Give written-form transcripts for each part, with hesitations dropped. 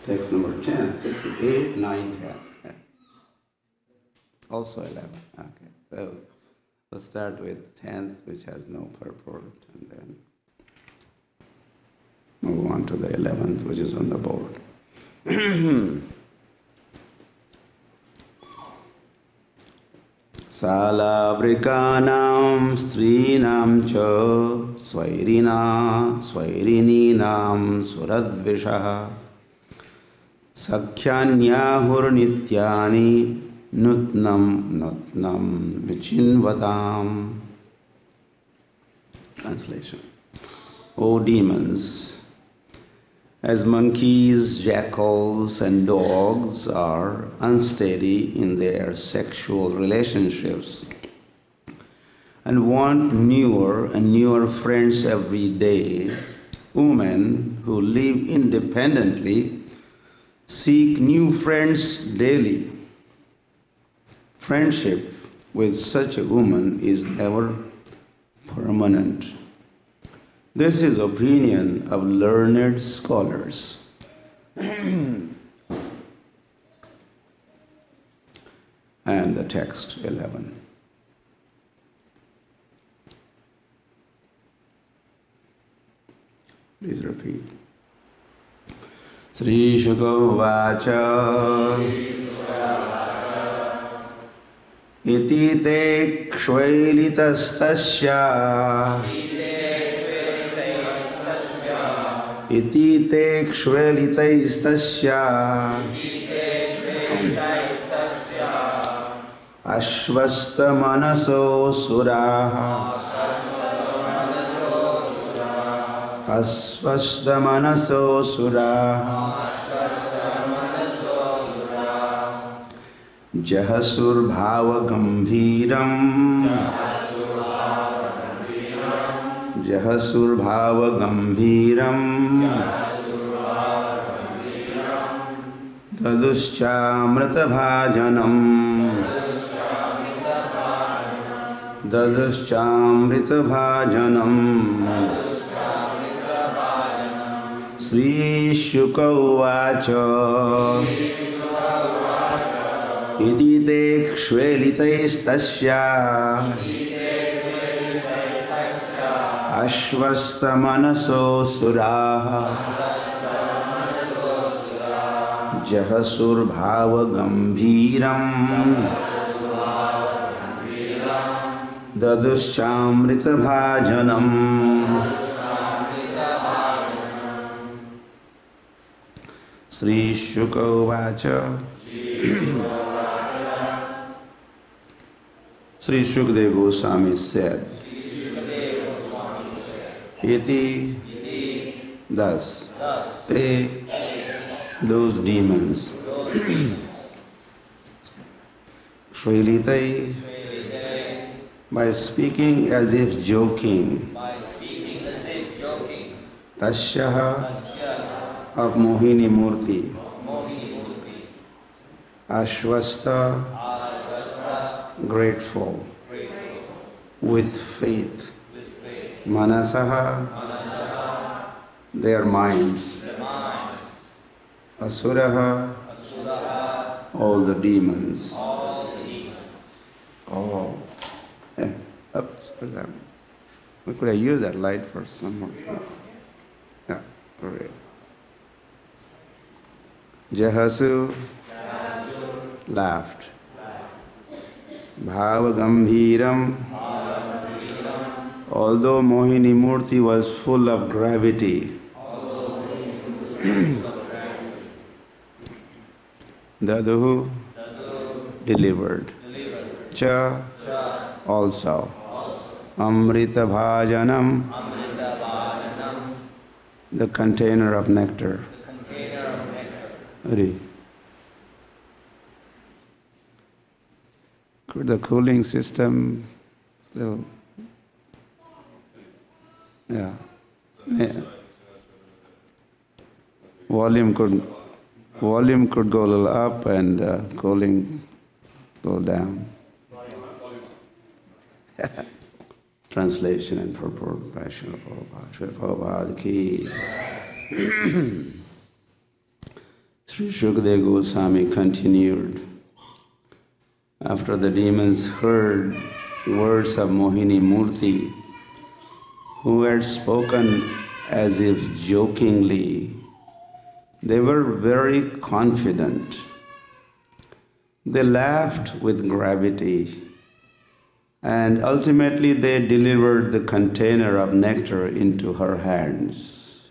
Text number 10. This is 8, 9, 10. Also 11. Okay. So we'll start with 10th, which has no purport, and then move on to the 11th, which is on the board. Salavrikanam strinam cha swairinam sura-dvishaha sakhyanyahur nityani nutnam vichinvatam. Translation. O demons, as monkeys, jackals, and dogs are unsteady in their sexual relationships and want newer and newer friends every day, women who live independently seek new friends daily. Friendship with such a woman is never permanent. This is opinion of learned scholars. And the text 11. Please repeat. Sri Sukadeva iti te kshvailitastasya iti te kshvailitastasya ashvasta manaso suraha asvasta manaso suraha jahasur bhava gambhiram jahasur bhava gambhiram daduschamrita bhajanam daduschamrita bhajanam. Sri Shuka uvacha iti te kshvailitastasya ashvasta manaso suraha jahasur bhava gambhiram daduschamrita bhajanam. Sri Shuka uvacha. Sri Sukadeva Gosvami said, iti, thus, they, those demons, Shrilitai, by speaking as if joking, Tasyaha of Mohini-murti, Ashvasta, grateful, with faith, Manasaha, their minds, Asuraha, all the demons. Oh, oops, could I use that light for some more? Yeah, great. Jahasu laughed. Bhava Gambhiram, although Mohini-murti was full of gravity, Daduhu delivered. Cha also. Amrita Bhajanam, the container of nectar. Hari. Could the cooling system still, yeah. Volume could go a little up and cooling go down. Translation and purport by Srila. Sri Sukadeva Gosvami continued. After the demons heard words of Mohini-murti, who had spoken as if jokingly, they were very confident. They laughed with gravity, and ultimately they delivered the container of nectar into her hands.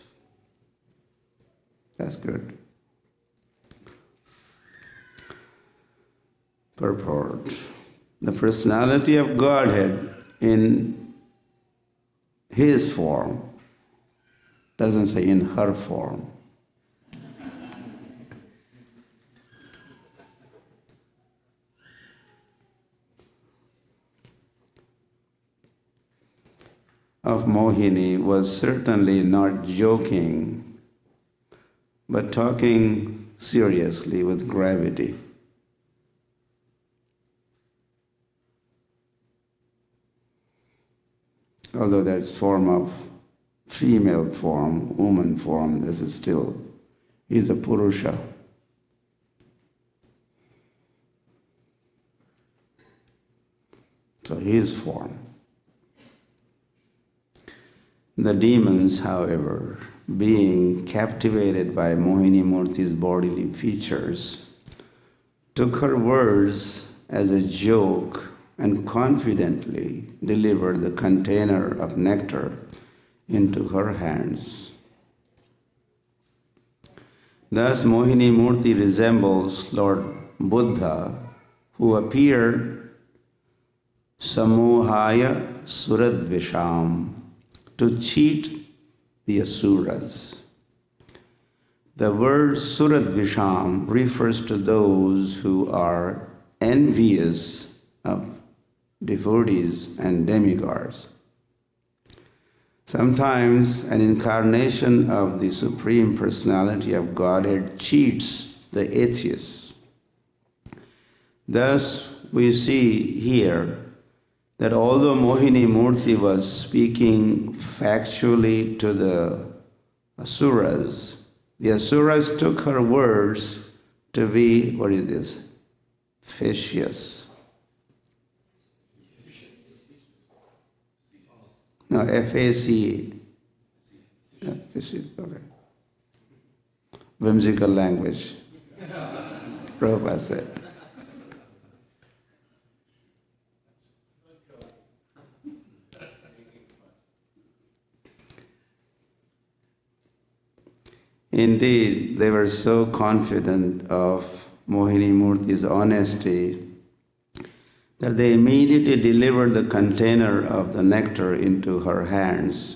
That's good. Purport. The personality of Godhead in his form, doesn't say in her form. Of Mohini was certainly not joking, but talking seriously with gravity. Although that's form of female form, woman form, this is still, he's a Purusha. So his form. The demons, however, being captivated by Mohini-murti's bodily features, took her words as a joke and confidently delivered the container of nectar into her hands. Thus, Mohini-murti resembles Lord Buddha, who appeared sammohaya sura-dvisham, to cheat the asuras. The word sura-dvisham refers to those who are envious of devotees and demigods. Sometimes an incarnation of the Supreme Personality of Godhead cheats the atheists. Thus, we see here that although Mohini-murti was speaking factually to the asuras took her words to be, what is this? Facetious. No, F-A-C-E. Yeah, okay. Whimsical language. Prabhupada said. Indeed, they were so confident of Mohini-murti's honesty that they immediately delivered the container of the nectar into her hands,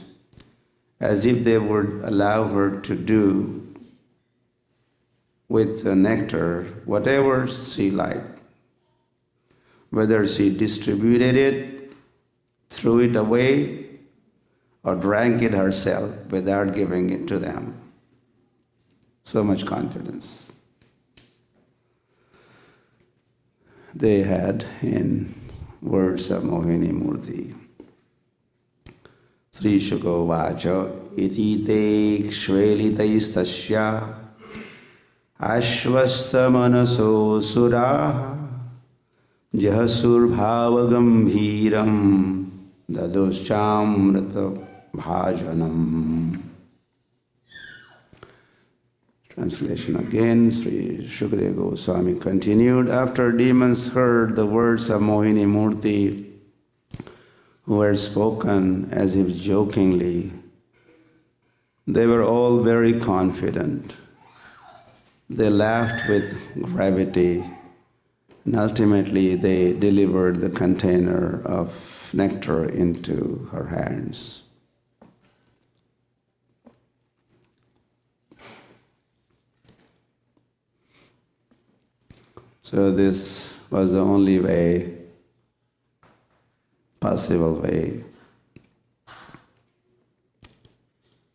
as if they would allow her to do with the nectar whatever she liked, whether she distributed it, threw it away, or drank it herself without giving it to them. So much confidence they had in words of Mohini-murti. Sri Shukovacha iti te kshvelitaistasya ashvasta manaso suraha jahasur bhavagambhiram dadoschamrata bhajanam. Translation again. Sri Sukadeva Goswami continued. After demons heard the words of Mohini-murti, who were spoken as if jokingly, they were all very confident. They laughed with gravity, and ultimately they delivered the container of nectar into her hands. So this was the only way, possible way,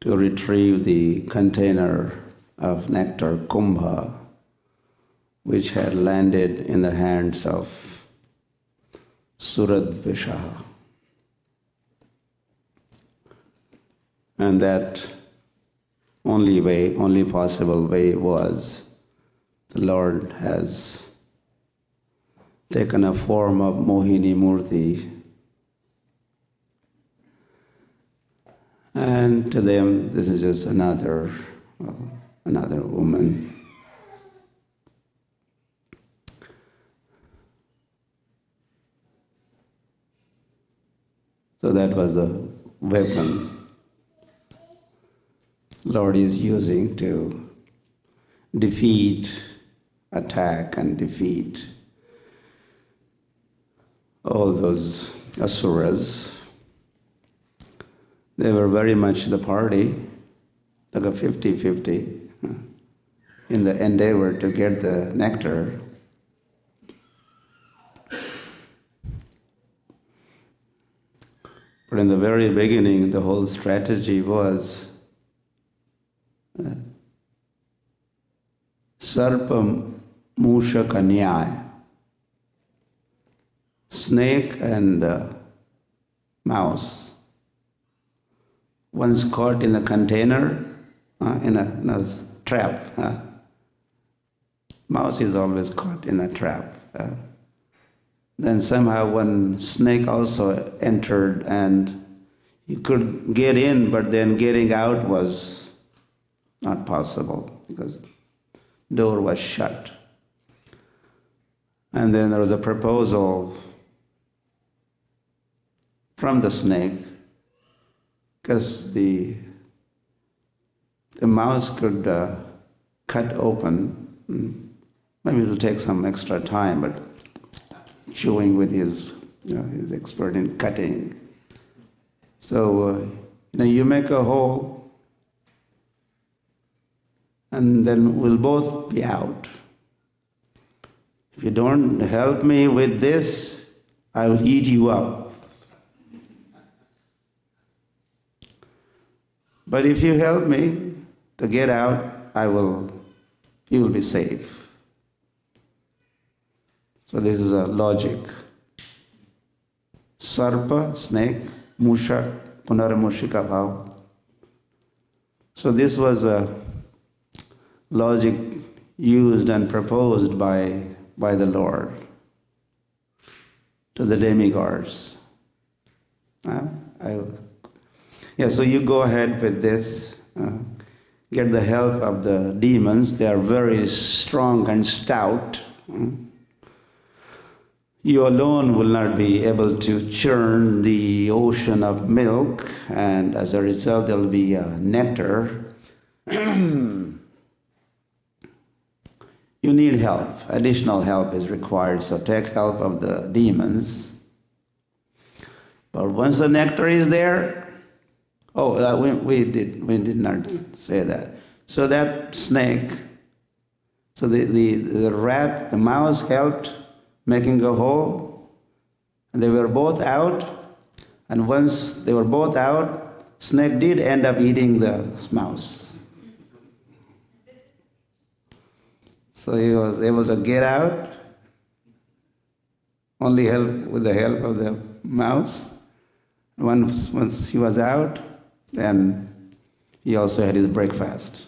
to retrieve the container of nectar, kumbha, which had landed in the hands of sura-dvisham. And that only way, only possible way was the Lord has taken a form of Mohini-murti, and to them this is just another woman. So that was the weapon Lord is using to attack and defeat all those asuras. They were very much the party, like a 50-50, in the endeavor to get the nectar. But in the very beginning, the whole strategy was sarpa mushaka nyaya, snake and mouse. One's caught in a container, in a trap. Mouse is always caught in a trap. Then somehow one snake also entered, and you could get in, but then getting out was not possible because the door was shut. And then there was a proposal from the snake, because the mouse could cut open. Maybe it'll take some extra time, but chewing with his expert in cutting. So, you make a hole, and then we'll both be out. If you don't help me with this, I will eat you up. But if you help me to get out, you will be safe. So this is a logic. Sarpa, snake, musha, punaramushika bhav. So this was a logic used and proposed by the Lord to the demigods. So you go ahead with this. Get the help of the demons. They are very strong and stout. You alone will not be able to churn the ocean of milk, and as a result there will be nectar. You need help. Additional help is required, so take help of the demons. But once the nectar is there, we did not say that. So that snake, so the rat, the mouse helped making a hole, and they were both out, and once they were both out, snake did end up eating the mouse. So he was able to get out, only with the help of the mouse. Once he was out, then he also had his breakfast.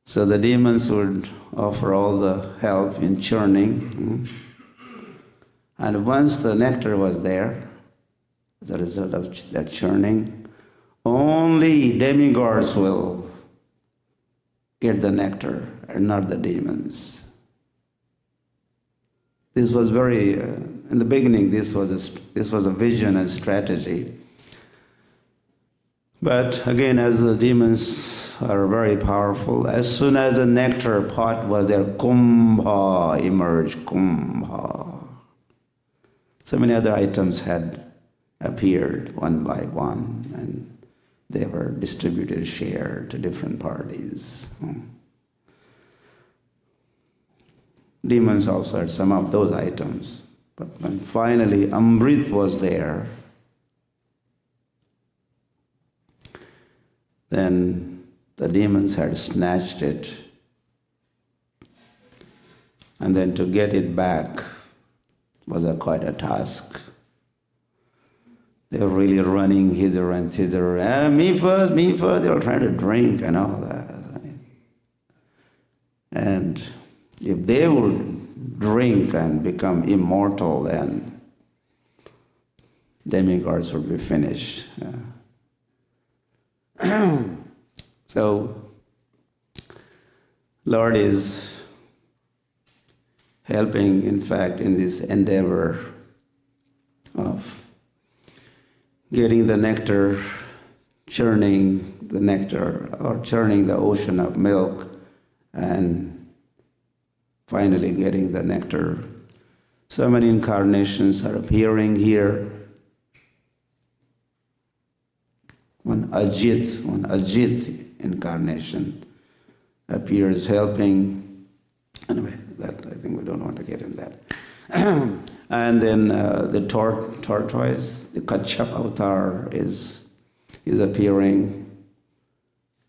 So the demons would offer all the help in churning. And once the nectar was there, as a result of that churning, only demigods will get the nectar and not the demons. This was in the beginning, this was a vision and strategy. But again, as the demons are very powerful, as soon as the nectar pot was there, kumbha emerged, kumbha. So many other items had appeared one by one, and they were distributed, shared to different parties. Demons also had some of those items. But when finally Amrit was there, then the demons had snatched it. And then to get it back was quite a task. They're really running hither and thither. Me first, me first. They're trying to drink and all that. And if they would drink and become immortal, then demigods would be finished. So, Lord is helping, in fact, in this endeavor of getting the nectar, churning the nectar, or churning the ocean of milk, and finally getting the nectar. So many incarnations are appearing here. One Ajit incarnation appears helping. Anyway, that I think we don't want to get in that. And then the tortoise, the Kachap avatar is appearing.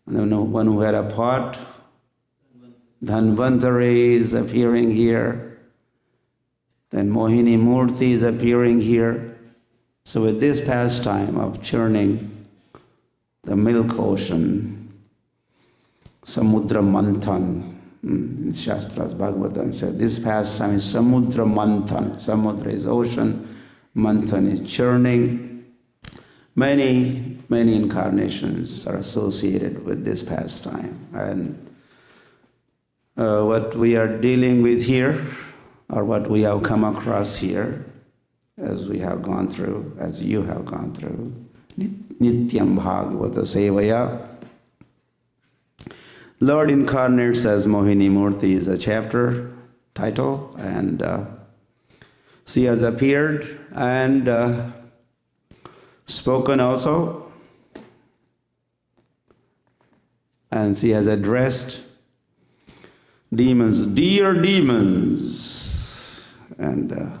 And then one who had a pot, Dhanvantari is appearing here. Then Mohini-murti is appearing here. So with this pastime of churning the milk ocean, Samudra Manthan, in Shastras, Bhagavatam said, this pastime is Samudra Manthan. Samudra is ocean, Manthan is churning. Many incarnations are associated with this pastime. And what we are dealing with here, or what we have come across here, as we have gone through, as you have gone through, Nityam Bhagavata Sevaya. Lord incarnates as Mohini-murti is a chapter title, and she has appeared and spoken also, and she has addressed demons, dear demons, and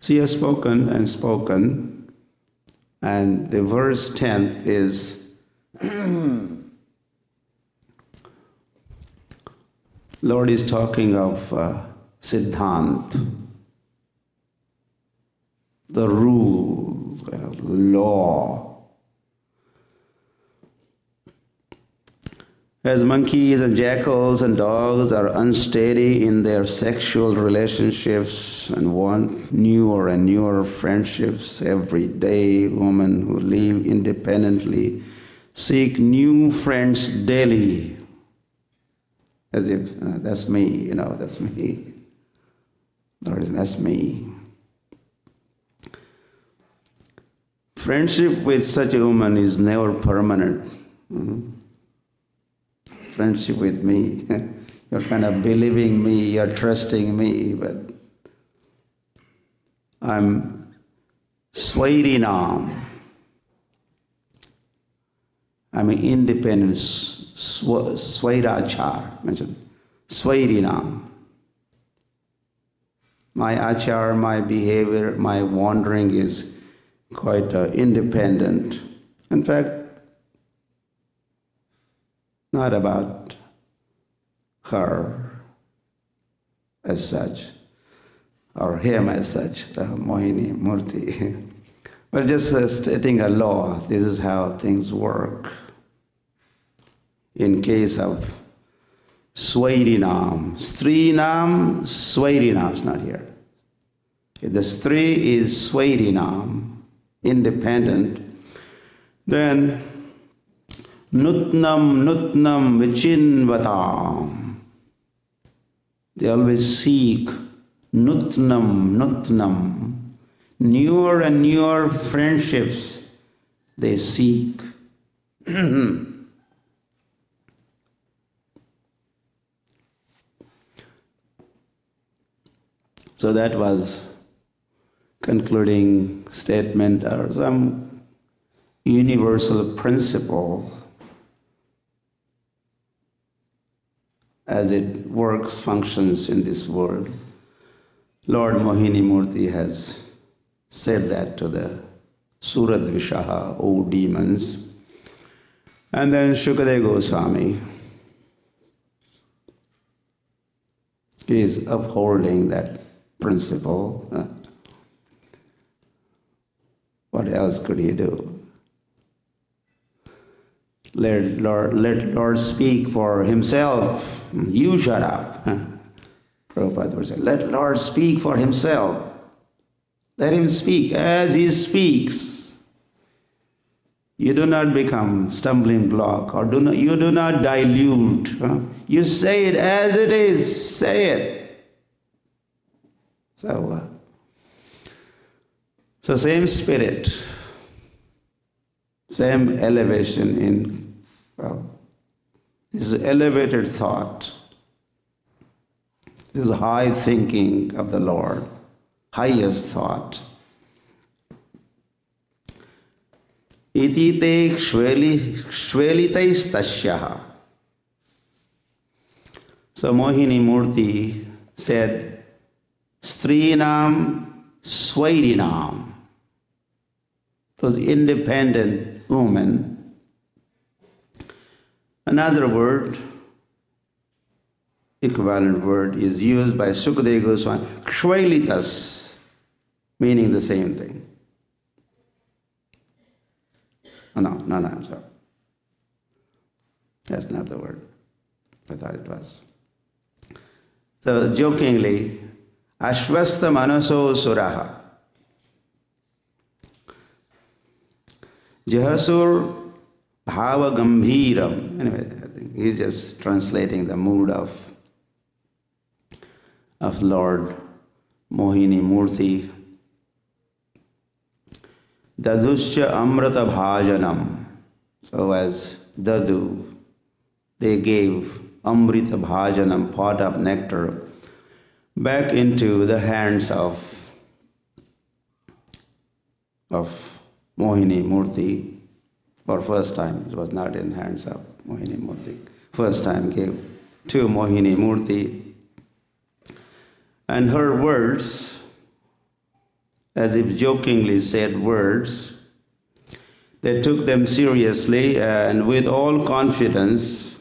she has spoken and spoken, and the verse 10th is Lord is talking of Siddhant, the rule, law. As monkeys and jackals and dogs are unsteady in their sexual relationships and want newer and newer friendships every day, women who live independently seek new friends daily. As if, that's me, that's me. Lord, that's me. Friendship with such a woman is never permanent. Friendship with me, you're kind of believing me, you're trusting me, but I'm Swairinam. I'm an independent Swairachar, mentioned Swairinam. My achar, my behavior, my wandering is quite independent. In fact, not about her as such, or him as such, the Mohini-murti. But just stating a law, this is how things work. In case of Swairinam, Strinam, Swairinam is not here. If the Stri is Swairinam, independent, then Nutnam Vichinvatam. They always seek Nutnam, newer and newer friendships they seek. So that was concluding statement or some universal principle as it works, functions in this world. Lord Mohini-murti has said that to the sura-dvisham, O demons. And then Sukadeva Gosvami is upholding that principle. What else could he do? Let Lord speak for himself. You shut up. Prabhupada would say, let Lord speak for himself. Let him speak as he speaks. You do not become stumbling block, or you do not dilute. You say it as it is. Say it. So same spirit, same elevation in, this is elevated thought. This is high thinking of the Lord, highest thought. Iti te shvelitaistasyaha. So Mohini-murti said, Strinam Swairinam. Those independent women. Another word, equivalent word, is used by Sukadeva Gosvami, Kshvailitas, meaning the same thing. Oh, no, I'm sorry. That's not the word. I thought it was. So jokingly, Ashvasta manaso suraha. Jahasur bhava gambhiram. Anyway, I think he's just translating the mood of Lord Mohini-murti. Daduscha amrata bhajanam. So as Dadu, they gave amrita bhajanam, pot of nectar, back into the hands of Mohini-murti for first time. It was not in the hands of Mohini-murti. First time gave to Mohini-murti. And her words, as if jokingly said words, they took them seriously and with all confidence,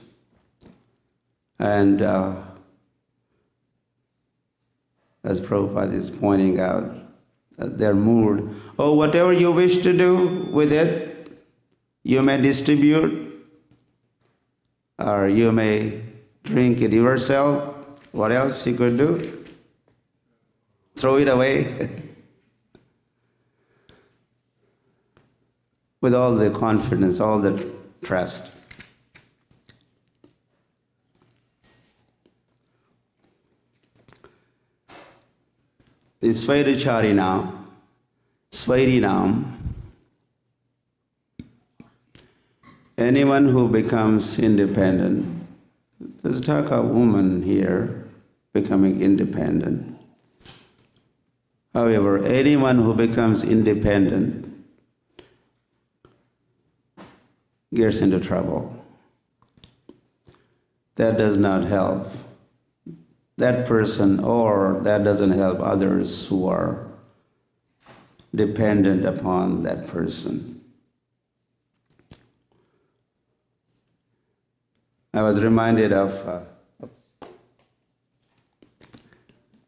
and as Prabhupada is pointing out, their mood, whatever you wish to do with it, you may distribute, or you may drink it yourself. What else you could do? Throw it away. With all the confidence, all the trust. The Svairinam, anyone who becomes independent, there's talk of woman here becoming independent. However, anyone who becomes independent gets into trouble. That does not help that person, or that doesn't help others who are dependent upon that person. I was reminded of,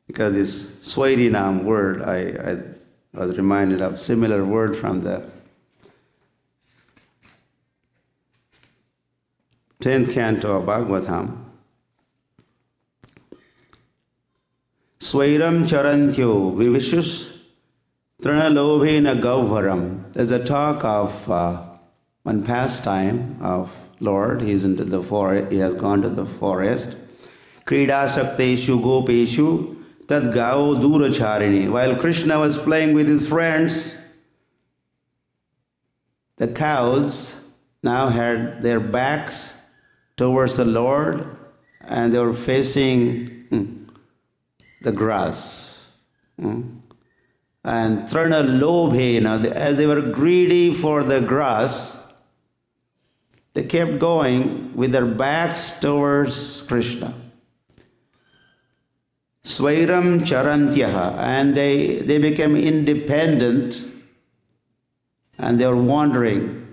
because this Swairinam word, I was reminded of similar word from the 10th Canto of Bhagavatam. Swairam charantyo vivishus tranalobhena gauvaram. There's a talk of one pastime of Lord. He's into the forest. He has gone to the forest. Krida sakteshu gopeshu tad gao duracharini. While Krishna was playing with his friends, the cows now had their backs towards the Lord, and they were facing the grass. And trana lobhena, as they were greedy for the grass, they kept going with their backs towards Krishna. Swairam charantyaha, and they became independent, and they were wandering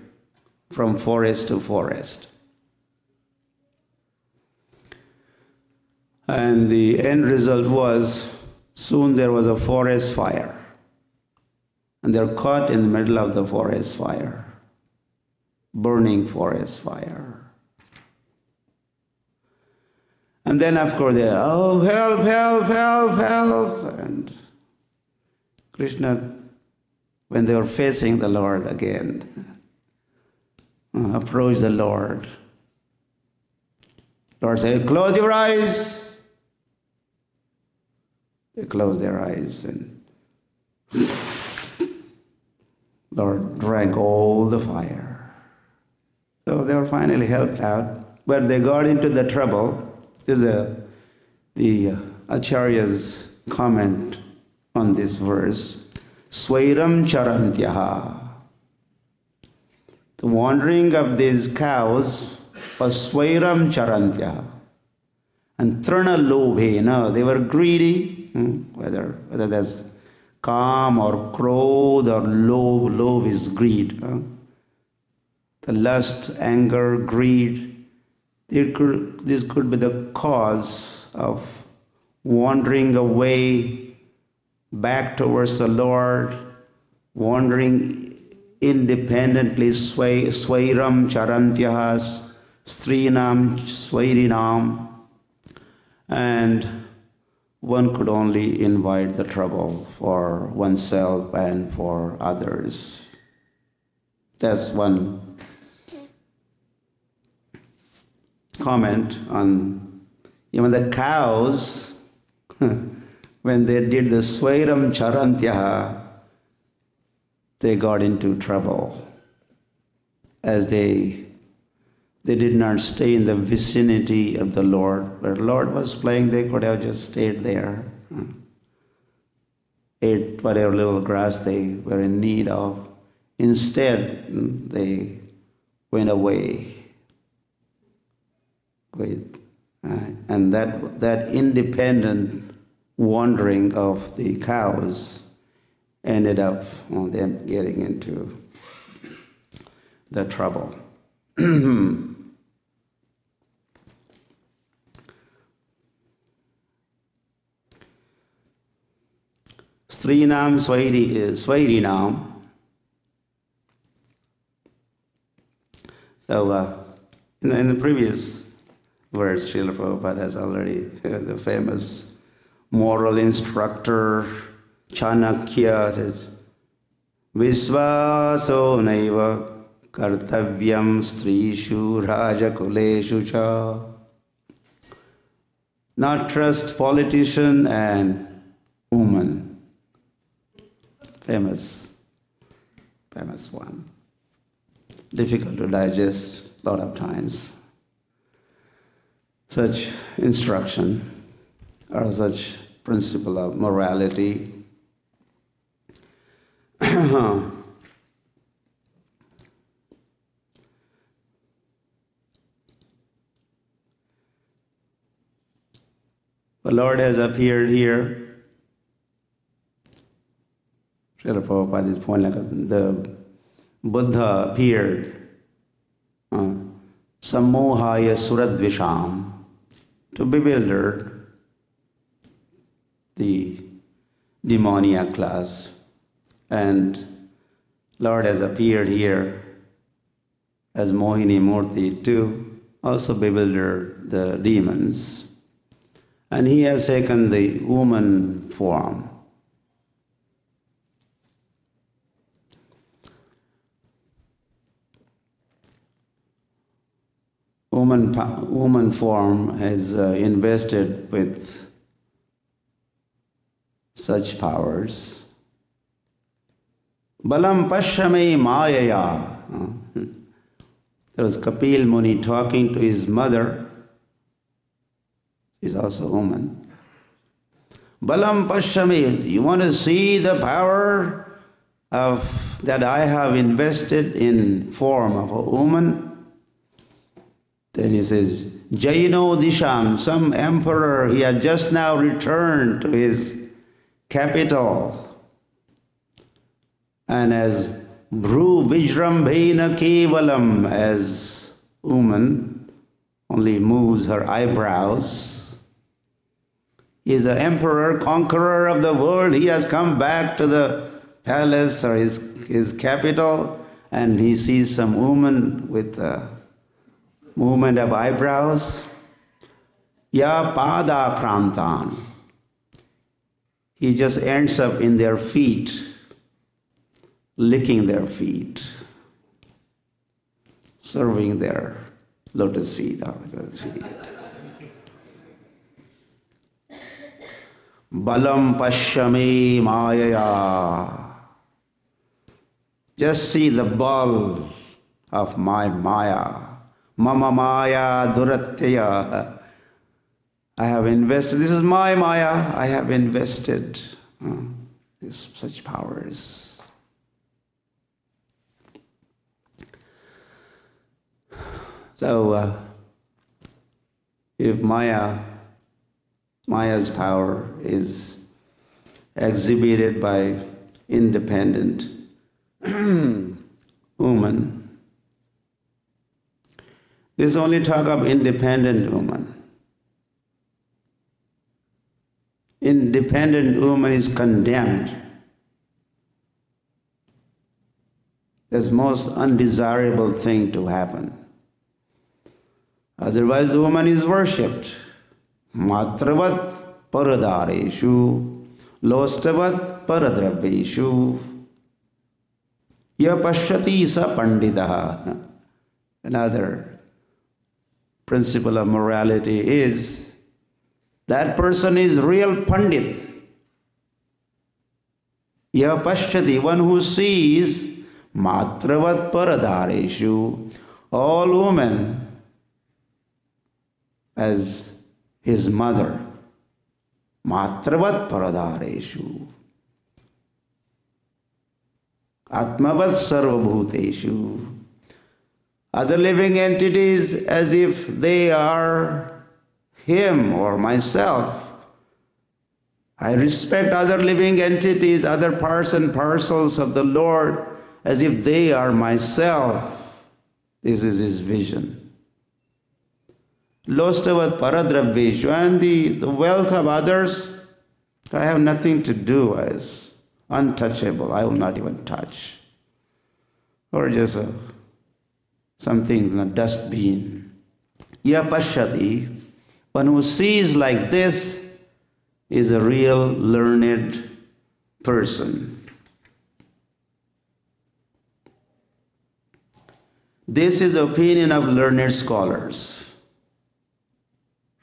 from forest to forest. And the end result was, soon there was a forest fire. And they're caught in the middle of the forest fire, burning forest fire. And then, of course, they're, oh, help, help, help, help. And Krishna, when they were facing the Lord again, approached the Lord. Lord said, close your eyes. They closed their eyes and Lord drank all the fire. So they were finally helped out, but they got into the trouble. This is the Acharya's comment on this verse. Swairam charantyaha. The wandering of these cows was swairam charantyaha. And trana lobhena, they were greedy, whether that's calm or clothes or love is greed. The lust, anger, greed, this could be the cause of wandering away back towards the Lord, wandering independently, swairam charantyahas, strinam swairinam, and one could only invite the trouble for oneself and for others. That's one comment on even the cows. When they did the swairam charantyaha, they got into trouble as they did not stay in the vicinity of the Lord. Where the Lord was playing, they could have just stayed there, ate whatever little grass they were in need of. Instead, they went away. And that independent wandering of the cows ended up them getting into the trouble. Strinam swairinam. So in the previous verse, Srila Prabhupada has already the famous moral instructor Chanakya says, Visvaso naiva kartavyam strishu rajakuleshu cha. Not trust politician and woman. Famous one. Difficult to digest a lot of times. Such instruction or such principle of morality. The Lord has appeared here. Srila Prabhupada is pointing like the Buddha appeared, sammohaya sura-dvisham, to bewilder the demoniac class. And Lord has appeared here as Mohini-murti to also bewilder the demons. And he has taken the woman form. Woman form is invested with such powers. Balam pashyame mayaya. There was Kapil Muni talking to his mother. She's also a woman. Balam pashyame. You want to see the power of that I have invested in form of a woman? Then he says, Jaino Disham, some emperor, he had just now returned to his capital. And as Bhru Vijrambhena Kevalam, as woman only moves her eyebrows, he is the emperor, conqueror of the world. He has come back to the palace or his capital, and he sees some woman with a movement of eyebrows. Ya pada krantan. He just ends up in their feet, licking their feet, serving their lotus feet. Balam pashyame mayaya. Just see the ball of my maya. Mama maya duratyaya. I have invested, this is my maya, I have invested such powers. So, if Maya's power is exhibited by independent woman, this is only talk of independent woman. Independent woman is condemned. That's the most undesirable thing to happen. Otherwise, the woman is worshipped. Matravat paradareshu, lostavat paradraveshu, yapashyati sa pandidaha. Another principle of morality is that person is real pandit. Yapashyati, one who sees matravat paradareshu, all women as his mother. Matravat paradareshu. Atmavat sarvabhuteshu. Other living entities as if they are him or myself. I respect other living entities, other parts and parcels of the Lord as if they are myself. This is his vision. Lostavat paradraveshu, and the wealth of others, I have nothing to do as untouchable. I will not even touch. Or just some things in a dustbin. Yapashyati, one who sees like this is a real learned person. This is the opinion of learned scholars.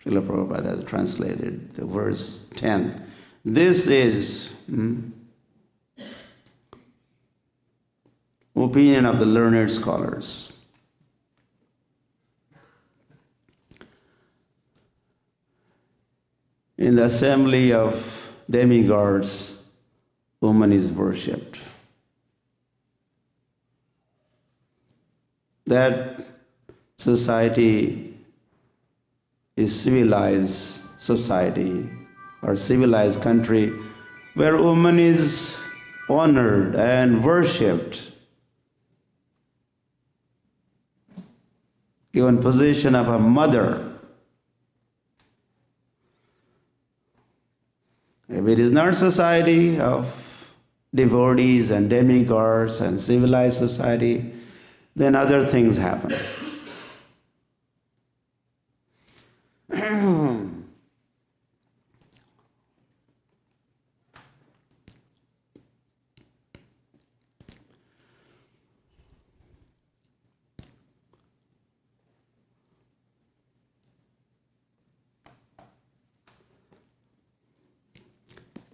Srila Prabhupada has translated the verse 10. This is opinion of the learned scholars. In the assembly of demigods, woman is worshipped. That society is civilized society or civilized country where woman is honored and worshipped, given position of a mother. If it is not society of devotees and demigods and civilized society, then other things happen.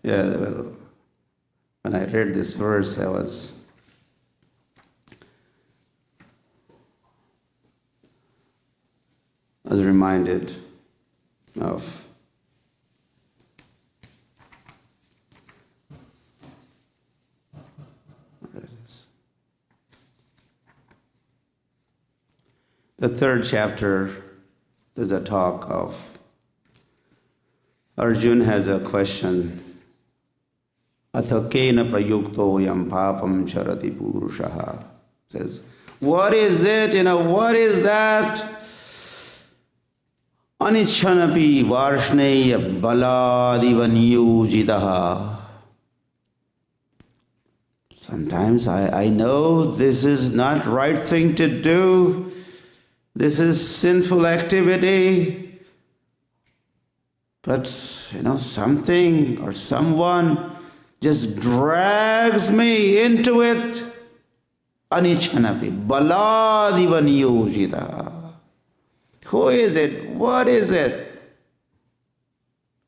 Yeah, well, when I read this verse, I was reminded of the third chapter. There's a talk of Arjun has a question. Athakena prayukto yam papam charati purushaha. Says, what is it? What is that? Anichanapi varshneya baladiva niyujidaha. Sometimes I know this is not right thing to do. This is sinful activity. But, something or someone just drags me into it. Anichanapi, baladiva niyojita. Who is it? What is it?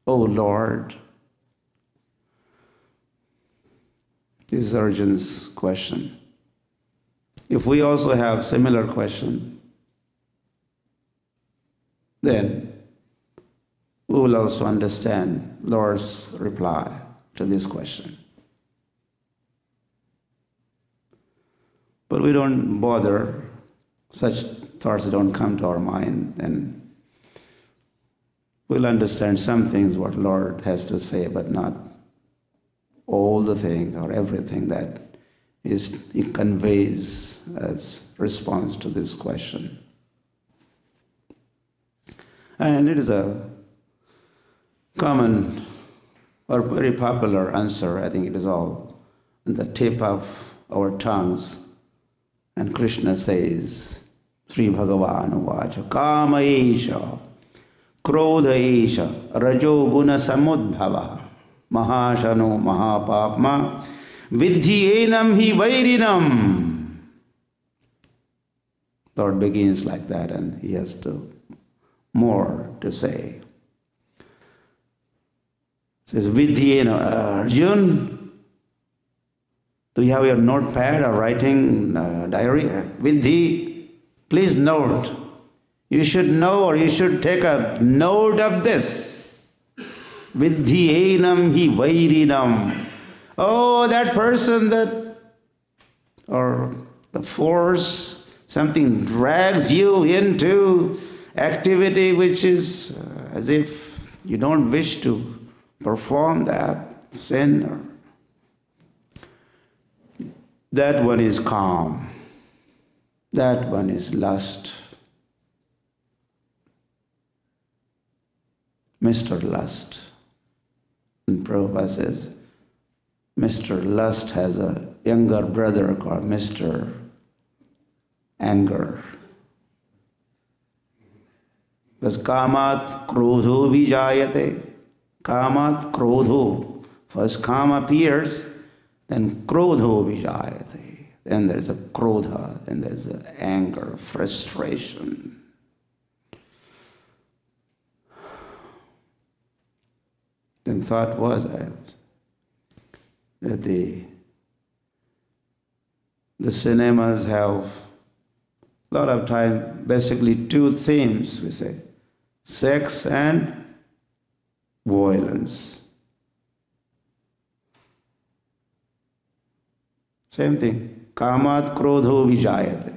Oh Lord. This is Arjun's question. If we also have similar question, then we will also understand Lord's reply to this question. But we don't bother, such thoughts don't come to our mind, and we'll understand some things what Lord has to say, but not all the thing or everything that He conveys as response to this question. And it is a common or very popular answer. I think it is all on the tip of our tongues. And Krishna says, Sri Bhagavan Uvacha, Kama Esha, Krodha Esha, Rajo Guna Samudbhava, Mahashano Mahapapma, Vidhi Enam Hi Vairinam. Lord begins like that, and he has more to say. Says, Vidhi Enam, Arjun, do you have your notepad or writing diary? Vidhi, please note. You should know, or you should take a note of this. Vidhi enam hi vairinam. Oh, that person or the force, something drags you into activity which is as if you don't wish to perform that sin. That one is calm. That one is lust. Mr. Lust. And Prabhupada says, Mr. Lust has a younger brother called Mr. Anger. Because kamat krodho vijayate. Kamat krodho. First kam appears, then krodho vijayate. Then there's a krodha, then there's an anger, frustration. Then thought was that the cinemas have a lot of time, basically two themes, we say, sex and violence. Same thing, kamat krodho vijayate.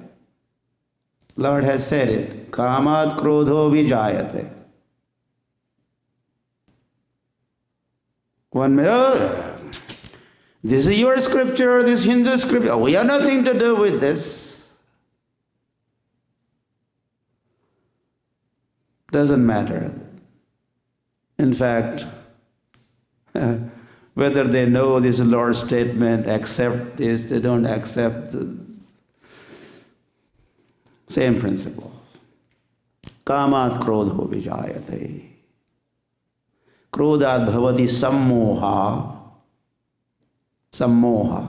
Lord has said it, kamat krodho vijayate. One may, this is your scripture, this Hindu scripture. We have nothing to do with this. Doesn't matter. In fact, whether they know this Lord's statement, accept this, they don't accept the same principle. Kamat krodho vijayate. Krodhat bhavati sammoha. Sammoha.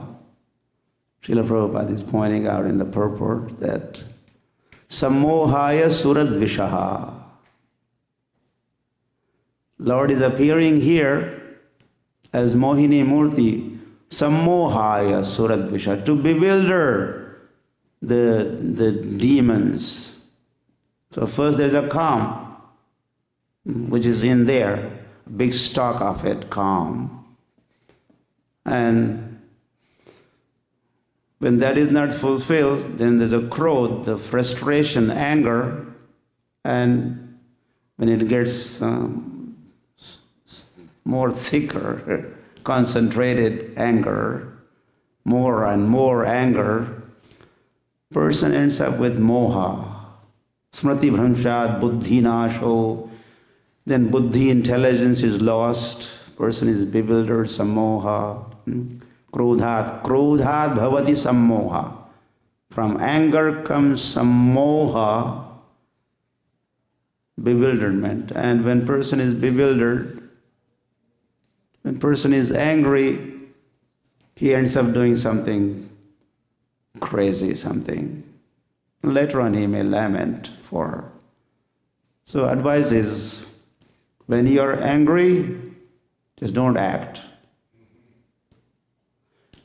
Srila Prabhupada is pointing out in the purport that sammohaya sura-dvisham. Lord is appearing here as Mohini-murti, sammohaya sura-dvisham, to bewilder the demons. So first there's a calm, which is in there, big stock of it, calm. And when that is not fulfilled, then there's a krodh, the frustration, anger, and when it gets more thicker, concentrated anger, more and more anger, person ends up with moha. Smriti bhramshat buddhi nasho. Then buddhi, intelligence is lost. Person is bewildered, sammoha. Krodhat bhavati sammoha. From anger comes sammoha, bewilderment. And when person is bewildered, when person is angry, he ends up doing something crazy, something. Later on he may lament for. So advice is, when you are angry, just don't act.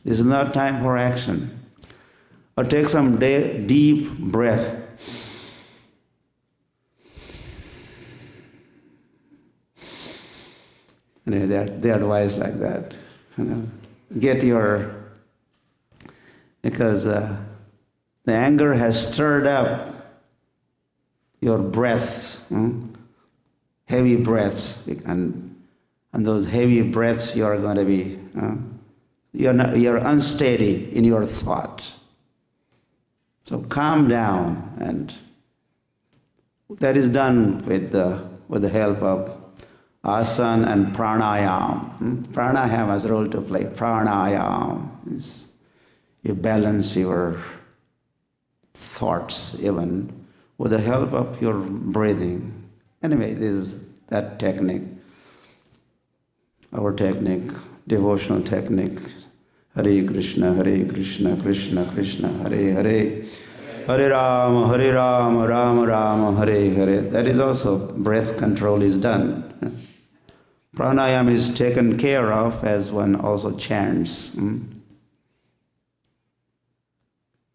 This is not time for action. Or take some deep breath. They advise like that. Get your, because the anger has stirred up your breaths, heavy breaths, and those heavy breaths you are going to be, you're unsteady in your thought. So calm down, and that is done with the help of asana and pranayam. Pranayam has a role to play. Pranayam is you balance your thoughts even with the help of your breathing. Anyway, this is that technique, our technique, devotional technique. Hare Krishna, Krishna Krishna, Hare Hare, Hare Rama, Rama Rama, Hare Hare. That is also, breath control is done. Pranayam is taken care of as one also chants. In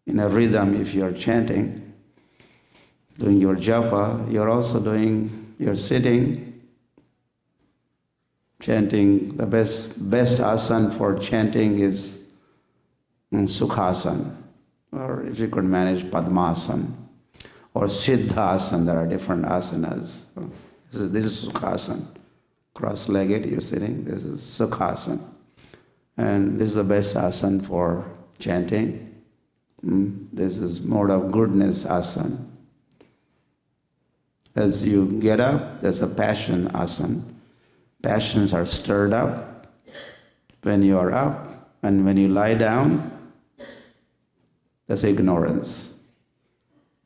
a rhythm, if you are chanting, doing your japa, you're sitting, chanting. The best asana for chanting is Sukhasana, or if you could manage Padmasana, or Siddhasana. There are different asanas. This is Sukhasana. Cross-legged, you're sitting. This is Sukhasana. And this is the best asana for chanting. This is mode of goodness asana. As you get up, there's a passion asana. Passions are stirred up when you are up, and when you lie down, that's ignorance.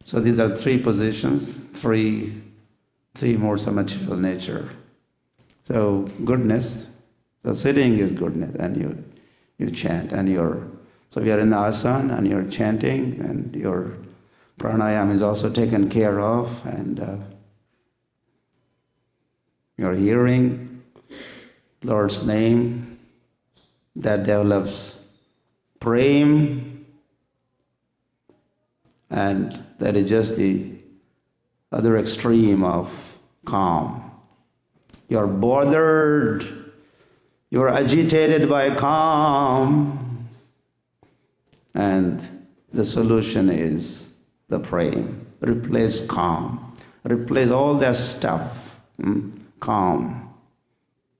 So these are three positions, three modes of material nature. So goodness, so sitting is goodness, and you chant, and so you're in the asana and you're chanting, and your pranayam is also taken care of, and you're hearing Lord's name, that develops prem, and that is just the other extreme of calm. You're bothered, you're agitated by calm, and the solution is the prem. Replace calm, replace all that stuff, calm,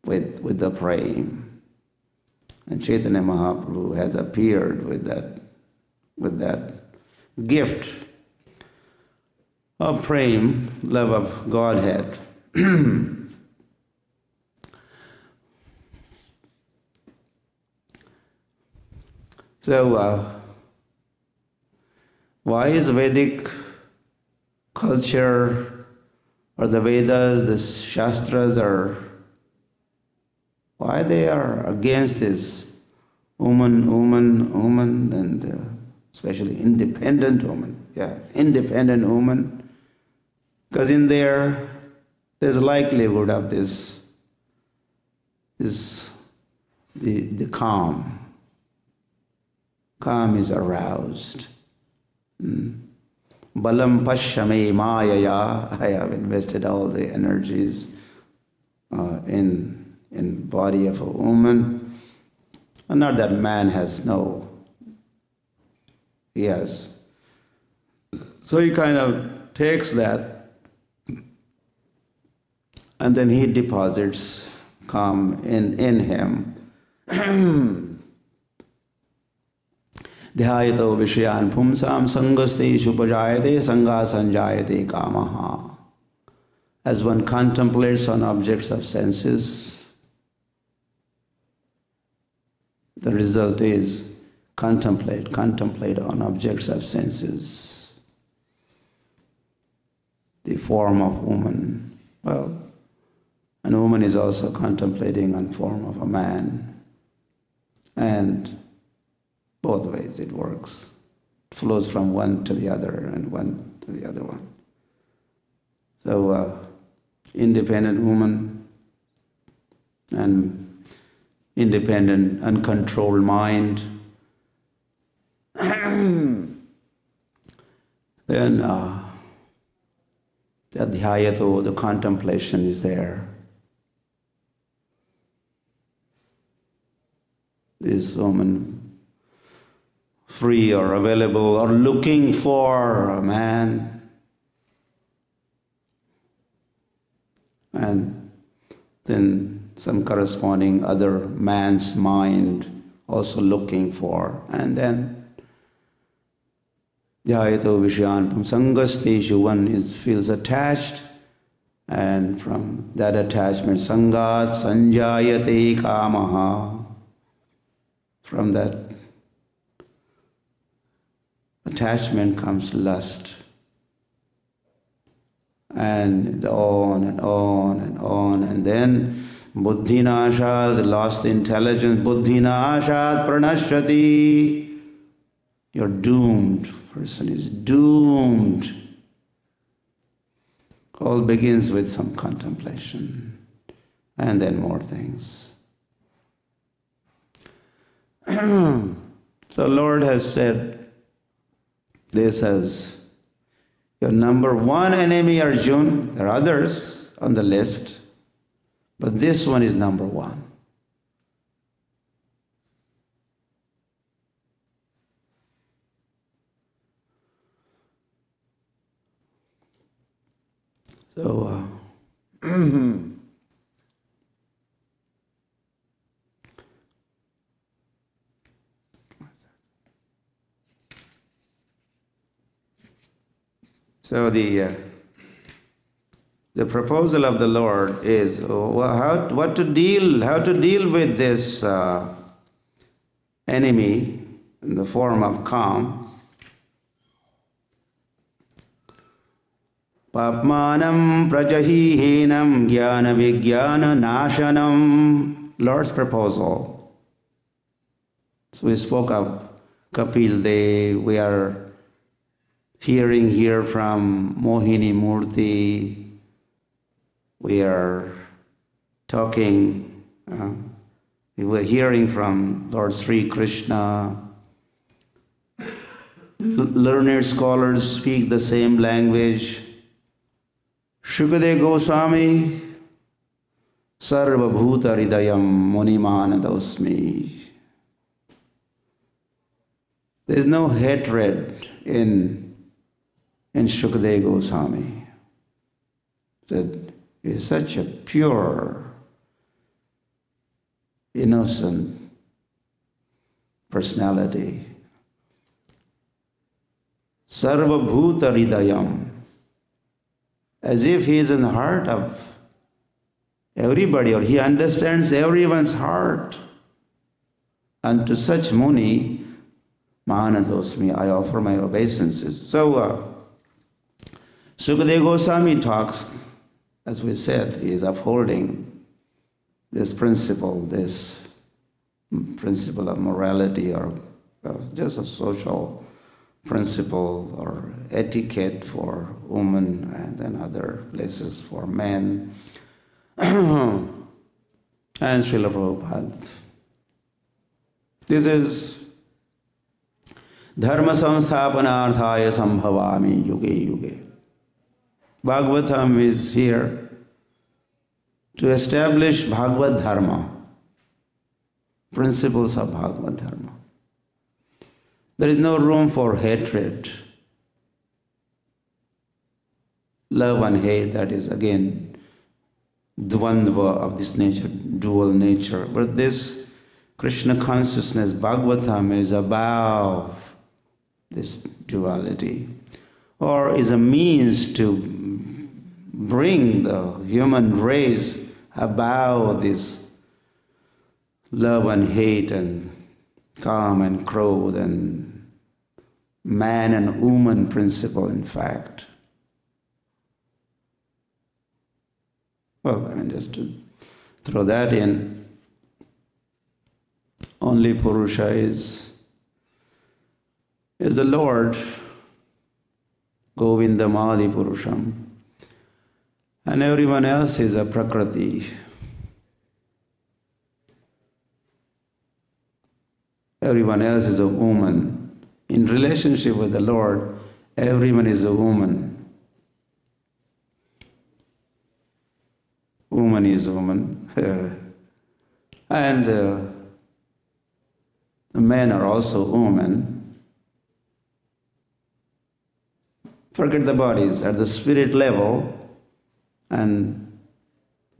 with the prem. And Chaitanya Mahaprabhu has appeared with that gift of prem, love of Godhead. So, why is Vedic culture, or the Vedas, the Shastras, why they are against this woman, and especially independent woman. Independent woman. Because in there's likelihood of the calm. Calm is aroused. Balam pashyame mayaya. I have invested all the energies in body of a woman. And not that man has he has. So he kind of takes that, and then he deposits calm in him. Dhyayato vishayan pumsam sangaste shupajayate sanga sanjayate kamaha. As one contemplates on objects of senses, The result is contemplate on objects of senses. The form of woman. Well, and woman is also contemplating on form of a man. And both ways it works. It flows from one to the other and one to the other one. So, independent woman and independent, uncontrolled mind. Then the adhyayato, the contemplation is there. This woman free or available or looking for a man. And then some corresponding other man's mind also looking for. And then Dhyayato Vishyan from Sangasteshu, one feels attached, and from that attachment, Sangat Sanjayate Kamaha. From that attachment comes lust. And on and on and on. And then Buddhinashad, the lost intelligence, Buddhinashad pranashrati. You're doomed. Person is doomed. All begins with some contemplation. And then more things. So Lord has said this as your number one enemy, Arjun. There are others on the list, but this one is number one. So, so the proposal of the Lord is how to deal with this enemy in the form of calm. Papmanam prajahihinam jnana vijnana nashanam. Lord's proposal. So we spoke of Kapil Dev. We are hearing here from Mohini-murti. We are talking, we were hearing from Lord Sri Krishna. Learned scholars speak the same language. Sukadeva Gosvami, sarva bhuta hridayam munimanadosmi. There is no hatred in Sukadeva Goswami. That is such a pure, innocent personality. Sarva bhuta hridayam. As if he is in the heart of everybody, or he understands everyone's heart. And to such Muni, Mahanadosmi, I offer my obeisances. So, Sukadeva Goswami talks, as we said, he is upholding this principle of morality, or just a social principle or etiquette for women, and then other places for men. And Srila Prabhupada. This is Dharma samsthapanarthaya sambhavami yuge yuge. Bhagavatam is here to establish Bhagavad Dharma, principles of Bhagavad Dharma. There is no room for hatred. Love and hate, that is again dvandva of this nature, dual nature. But this Krishna consciousness, Bhagavatam, is above this duality, or is a means to bring the human race above this love and hate and calm and clothed, and man and woman principle, in fact. Well, I mean, just to throw that in, only Purusha is the Lord, Govindam Adi Purusham, and everyone else is a Prakriti. Everyone else is a woman. In relationship with the Lord, everyone is a woman. Woman is a woman. And the men are also women. Forget the bodies at the spirit level and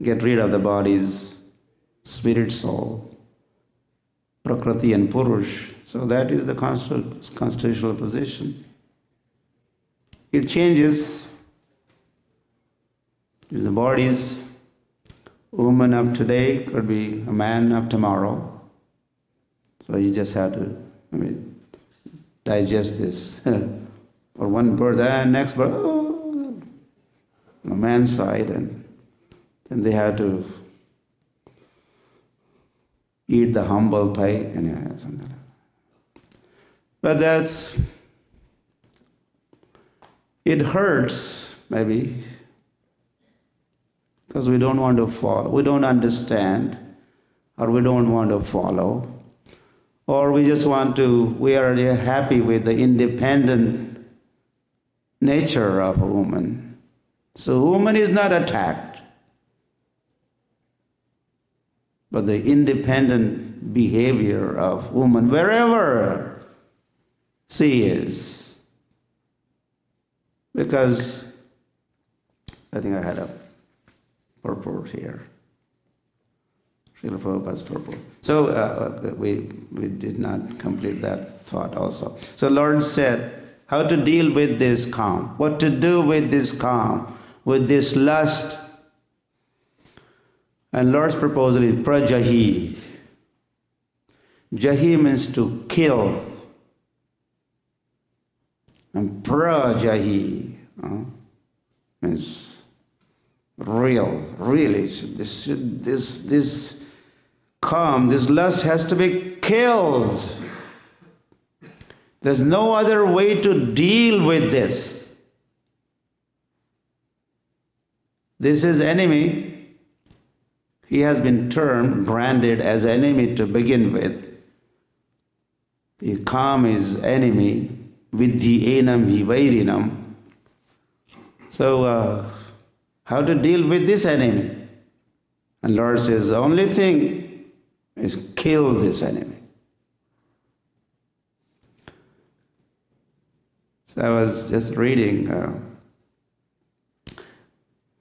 get rid of the bodies, spirit, soul, Prakriti and Purush. So that is the constitutional position. It changes. If the bodies, woman of today could be a man of tomorrow. So you just have to, digest this. Or one birth, and next birth, on the man's side, and then they have to eat the humble pie, and something like that. But it hurts, maybe, because we don't want to follow, we don't understand, or we don't want to follow, or we just want to, we are happy with the independent nature of a woman. So woman is not attacked, but the independent behavior of woman, wherever she is. Because I think I had a purport here. Srila Prabhupada's purport. So we did not complete that thought also. So Lord said, how to deal with this calm, what to do with this calm, with this lust. And Lord's proposal is prajahi. Jahi means to kill. And prajahi means real, really. This calm, this lust has to be killed. There's no other way to deal with this. This is enemy. He has been branded as enemy to begin with. The calm is enemy, vidhi enam vivairinam. So, how to deal with this enemy? And Lord says, the only thing is kill this enemy. So I was just reading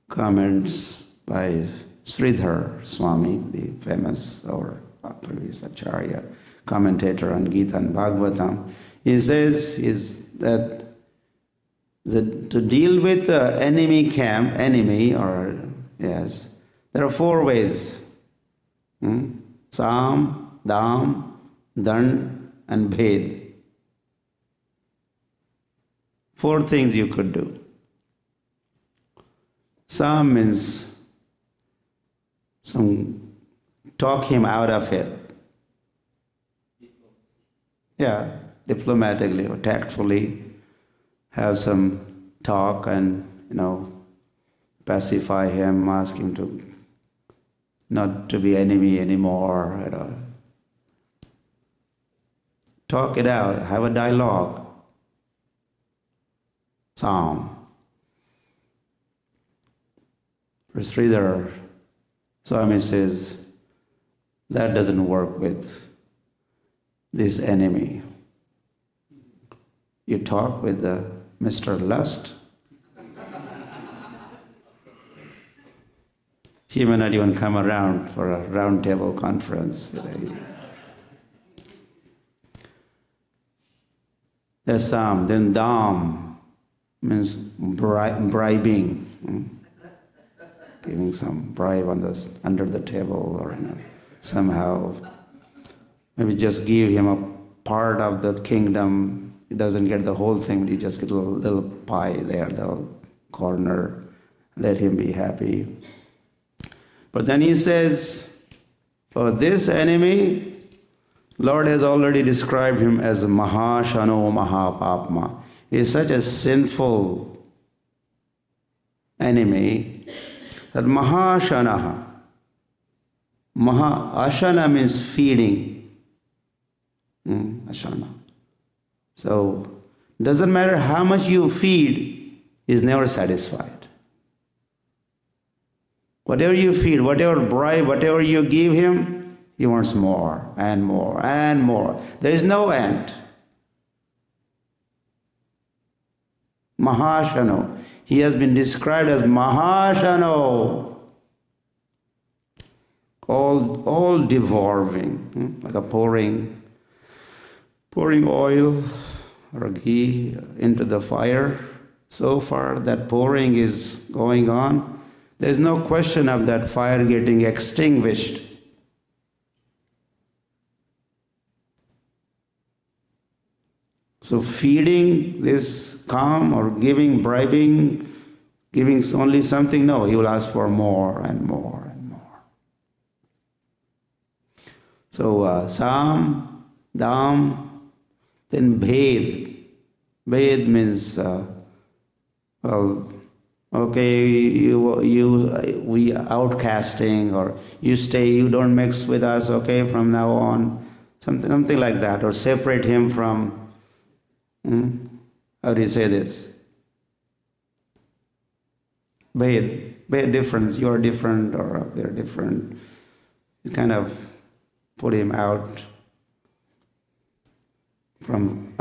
comments by Sukadeva Swami, the famous or previous Acharya, commentator on Gita and Bhagavatam. He says that to deal with the enemy, there are 4 ways. Sam, Dam, Dan, and Bhed. 4 things you could do. Sam means talk him out of it. Yeah, diplomatically or tactfully have some talk and, pacify him, ask him to not to be enemy anymore. Talk it out, have a dialogue. Psalm. Sridhar Swami says that doesn't work with this enemy. You talk with the Mr. Lust. He may not even come around for a round table conference. There's Sam, then Dam means bribing, giving some bribe under the table or somehow maybe just give him a part of the kingdom. He doesn't get the whole thing, he just get a little pie there, little corner. Let him be happy. But then he says, for this enemy, Lord has already described him as Mahashano Mahapapma. He is such a sinful enemy that Mahashanaha. Ashana means feeding. Ashana. So, doesn't matter how much you feed, he's never satisfied. Whatever you feed, whatever bribe, whatever you give him, he wants more and more and more. There is no end. Mahashano. He has been described as Mahashano. All devouring, like a pouring oil or ghee into the fire. So far that pouring is going on. There's no question of that fire getting extinguished. So feeding this calm or giving, bribing, giving only something, no, he will ask for more and more and more. So Sam, Dam, then Bhed. Bhed means, we outcasting, or you stay, you don't mix with us, okay, from now on. Something like that, or separate him from, how do you say this? Bhed difference, you're different, or they're different. You kind of put him out from,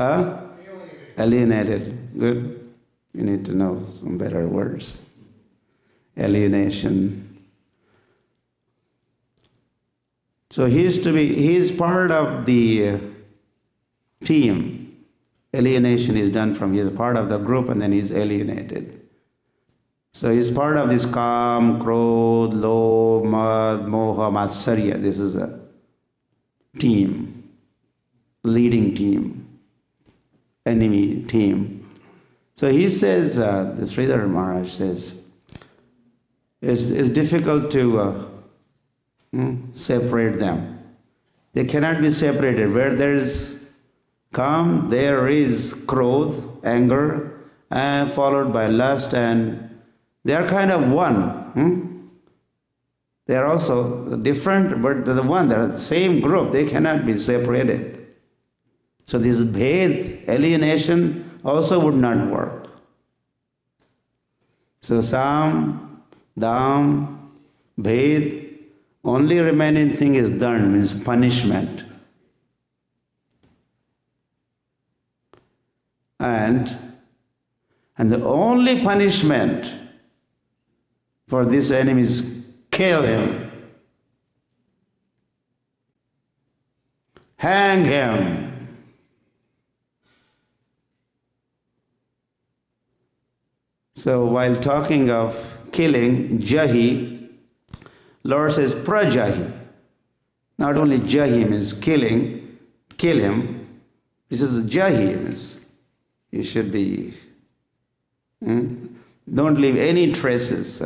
alienated, good. You need to know some better words. Alienation. So he's part of the team. Alienation is done from, he's part of the group and then he's alienated. So he's part of this Kam, Krodh, Lobh, Mad, Moha, Matsarya. This is a team, leading team, enemy team. So he says, the Sridhar Maharaj says, it's difficult to separate them. They cannot be separated. Where there is Kam, there is Krodh, anger, and followed by lust, and they are kind of one. They are also different, but the one, they are the same group. They cannot be separated. So this bhed, alienation, also would not work. So Sam, Dam, Bhed, only remaining thing is dand, means punishment. And the only punishment for this enemy is kill him, hang him. So while talking of killing, Jahi, Lord says prajahi. Not only Jahi means killing, kill him. He says Jahi means you should be, don't leave any traces.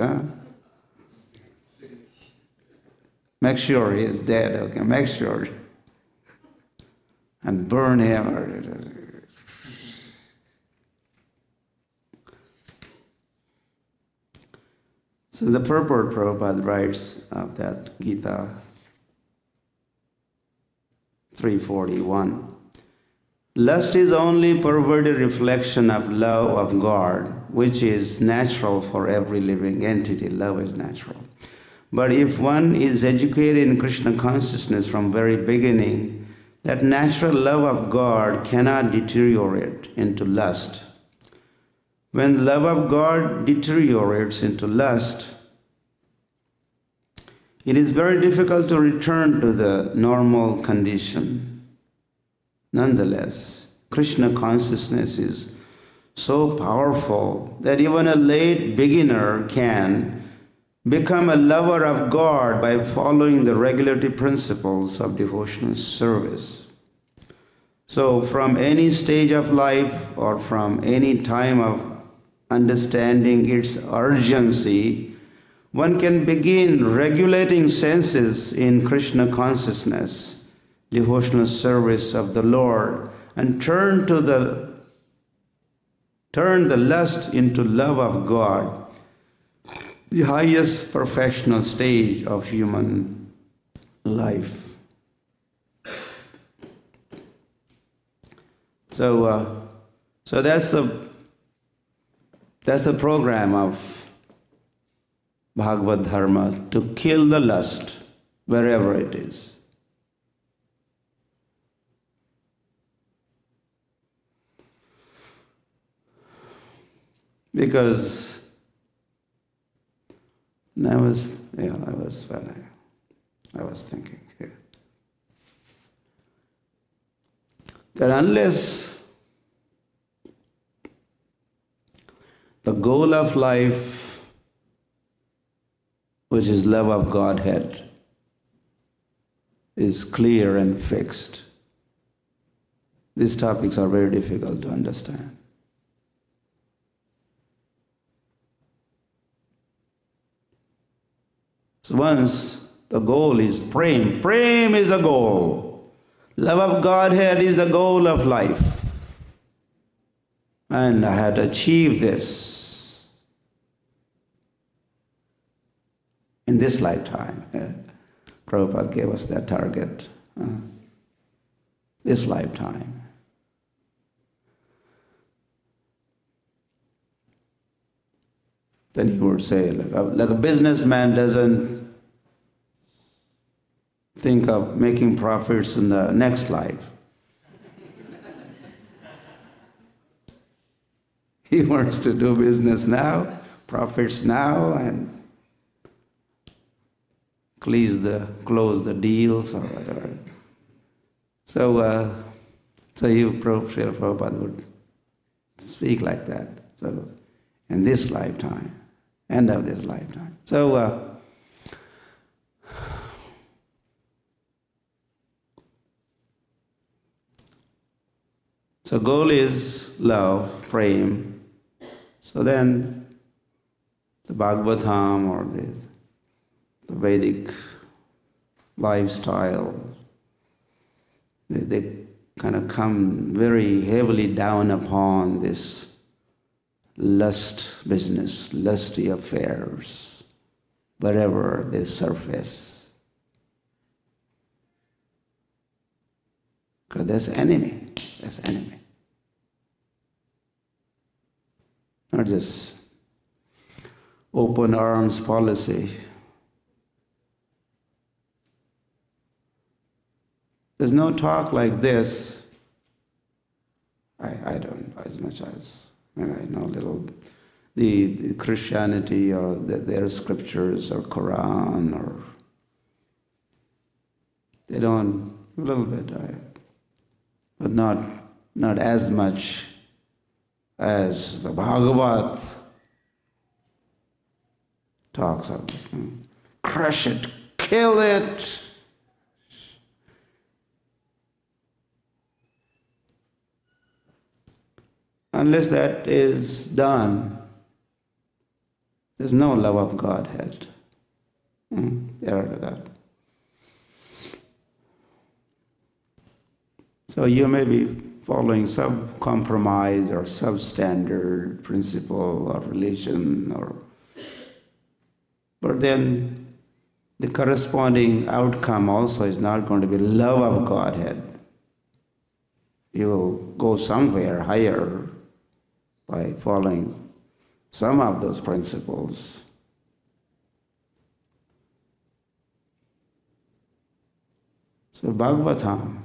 Make sure he is dead, okay, make sure. And burn him. So the purport Prabhupada writes of that Gita 341. Lust is only perverted reflection of love of God, which is natural for every living entity. Love is natural. But if one is educated in Krishna consciousness from very beginning, that natural love of God cannot deteriorate into lust. When the love of God deteriorates into lust, it is very difficult to return to the normal condition. Nonetheless, Krishna consciousness is so powerful that even a late beginner can become a lover of God by following the regulative principles of devotional service. So from any stage of life or from any time of understanding its urgency, one can begin regulating senses in Krishna consciousness, devotional service of the Lord, and turn the lust into love of God, the highest perfectional stage of human life. So that's the program of Bhagavad Dharma, to kill the lust wherever it is. Because I was thinking here that unless the goal of life, which is love of Godhead, is clear and fixed, these topics are very difficult to understand. So once the goal is prem is the goal. Love of Godhead is the goal of life. And I had achieved this in this lifetime. Prabhupada gave us that target. This lifetime. Then he would say, like a businessman doesn't think of making profits in the next life. He wants to do business now, profits now, and close the deals or whatever. So Srila Prabhupada would speak like that. So in this lifetime, end of this lifetime. So goal is love, prem. So then the Bhagavatam or the Vedic lifestyle, they kind of come very heavily down upon this lust business, lusty affairs, wherever they surface. Because there's enemy. Not just open arms policy. There's no talk like this. I don't, as much as I know little the Christianity or their scriptures or Quran, or they don't, a little bit, but not as much as the Bhagavat talks of. Crush it, kill it. Unless that is done, there's no love of Godhead. So you may be following some compromise or substandard principle of religion, but then the corresponding outcome also is not going to be love of Godhead. You will go somewhere higher by following some of those principles. So Bhagavatam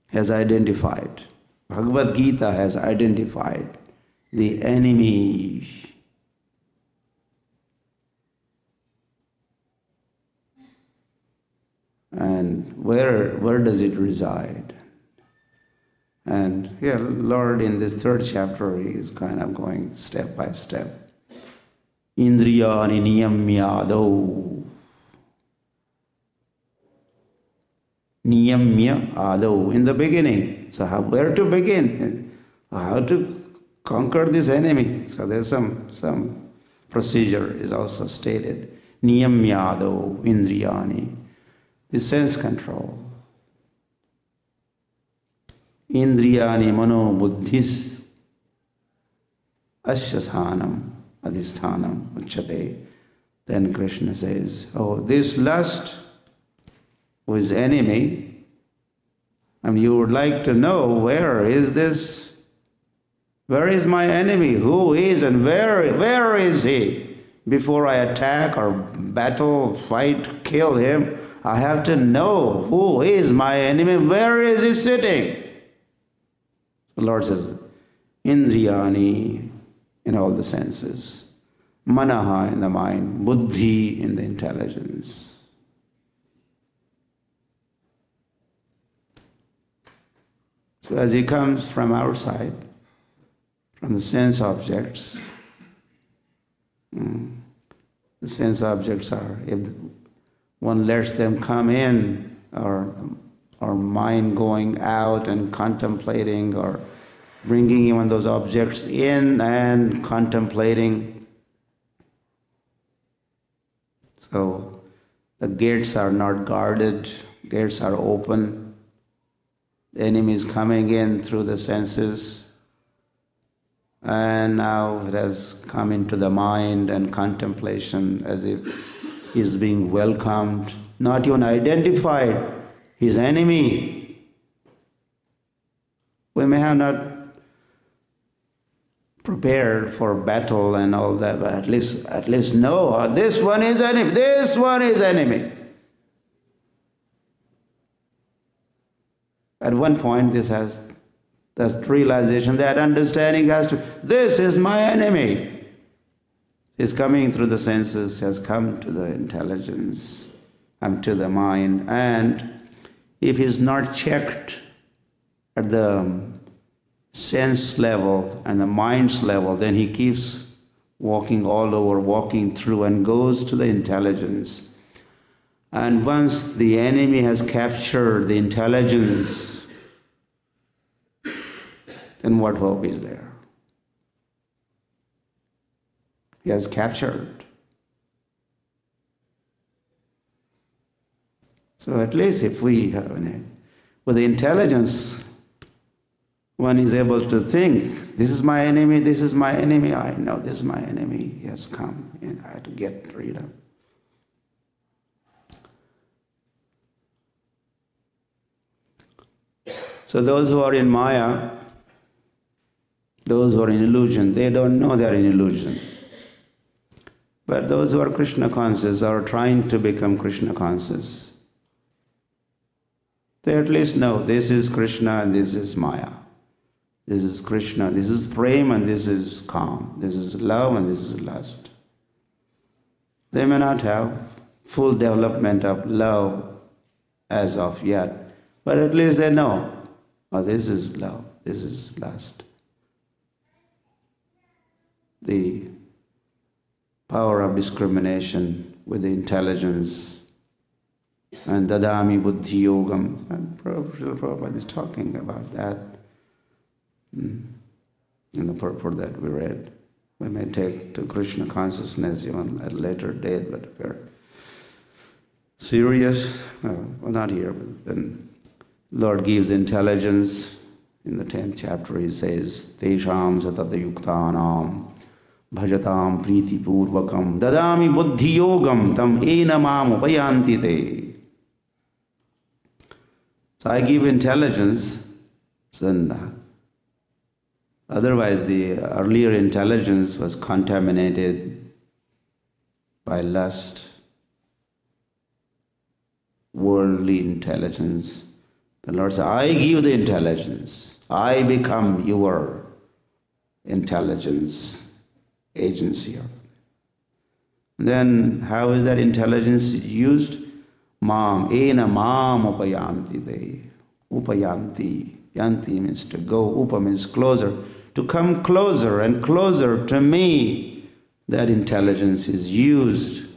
has identified, Bhagavad Gita has identified the enemy. And where does it reside? And here, Lord, in this third chapter, he is kind of going step by step. Indriyani niyamya adau. In the beginning. So where to begin? How to conquer this enemy? So there's some procedure is also stated. Niyamya adau indriyani. The sense control. Indriyani mano buddhis asyasthanam adhisthanam uchate. Then Krishna says, oh, this lust who is enemy, and you would like to know where is this? Where is my enemy? Who is and where is he? Before I attack or battle, fight, kill him, I have to know who is my enemy, where is he sitting? The Lord says, Indriyani in all the senses, Manaha in the mind, Buddhi in the intelligence. So as he comes from outside, from the sense objects, the sense objects are, if one lets them come in, or mind going out and contemplating, or bringing even those objects in and contemplating. So the gates are not guarded, gates are open. The enemy is coming in through the senses, and now it has come into the mind and contemplation as if he is being welcomed, not even identified, his enemy. We may have not prepared for battle and all that, but at least know this one is enemy, this one is enemy. At one point this has that realization, that understanding has to, this is my enemy. Is coming through the senses, has come to the intelligence, come to the mind, and if he's not checked at the sense level and the mind's level, then he keeps walking all over, walking through, and goes to the intelligence. And once the enemy has captured the intelligence, then what hope is there? He has captured. So at least if we have, with the intelligence, one is able to think, this is my enemy, this is my enemy, I know this is my enemy, he has come, and I have to get rid of. So those who are in Maya, those who are in illusion, they don't know they are in illusion. But those who are Krishna conscious are trying to become Krishna conscious. They at least know this is Krishna and this is Maya. This is Krishna, this is prema and this is calm. This is love and this is lust. They may not have full development of love as of yet, but at least they know, oh, this is love, this is lust. The power of discrimination with the intelligence, and dadami buddhi yogam, and Prabhupada is talking about that in the purport that we read. We may take to Krishna consciousness even at a later date, but we're serious. Well, not here, but then Lord gives intelligence. In the 10th chapter he says, Tesham satata yuktanam bhajatam priti purvakam dadami buddhi yogam tam enamam upayanti te. So I give intelligence, so otherwise the earlier intelligence was contaminated by lust, worldly intelligence. The Lord said, I give the intelligence. I become your intelligence agency. Then how is that intelligence used? Mam, ena mam upayanti de. Upayanti. Yanti means to go, upa means closer. To come closer and closer to me that intelligence is used.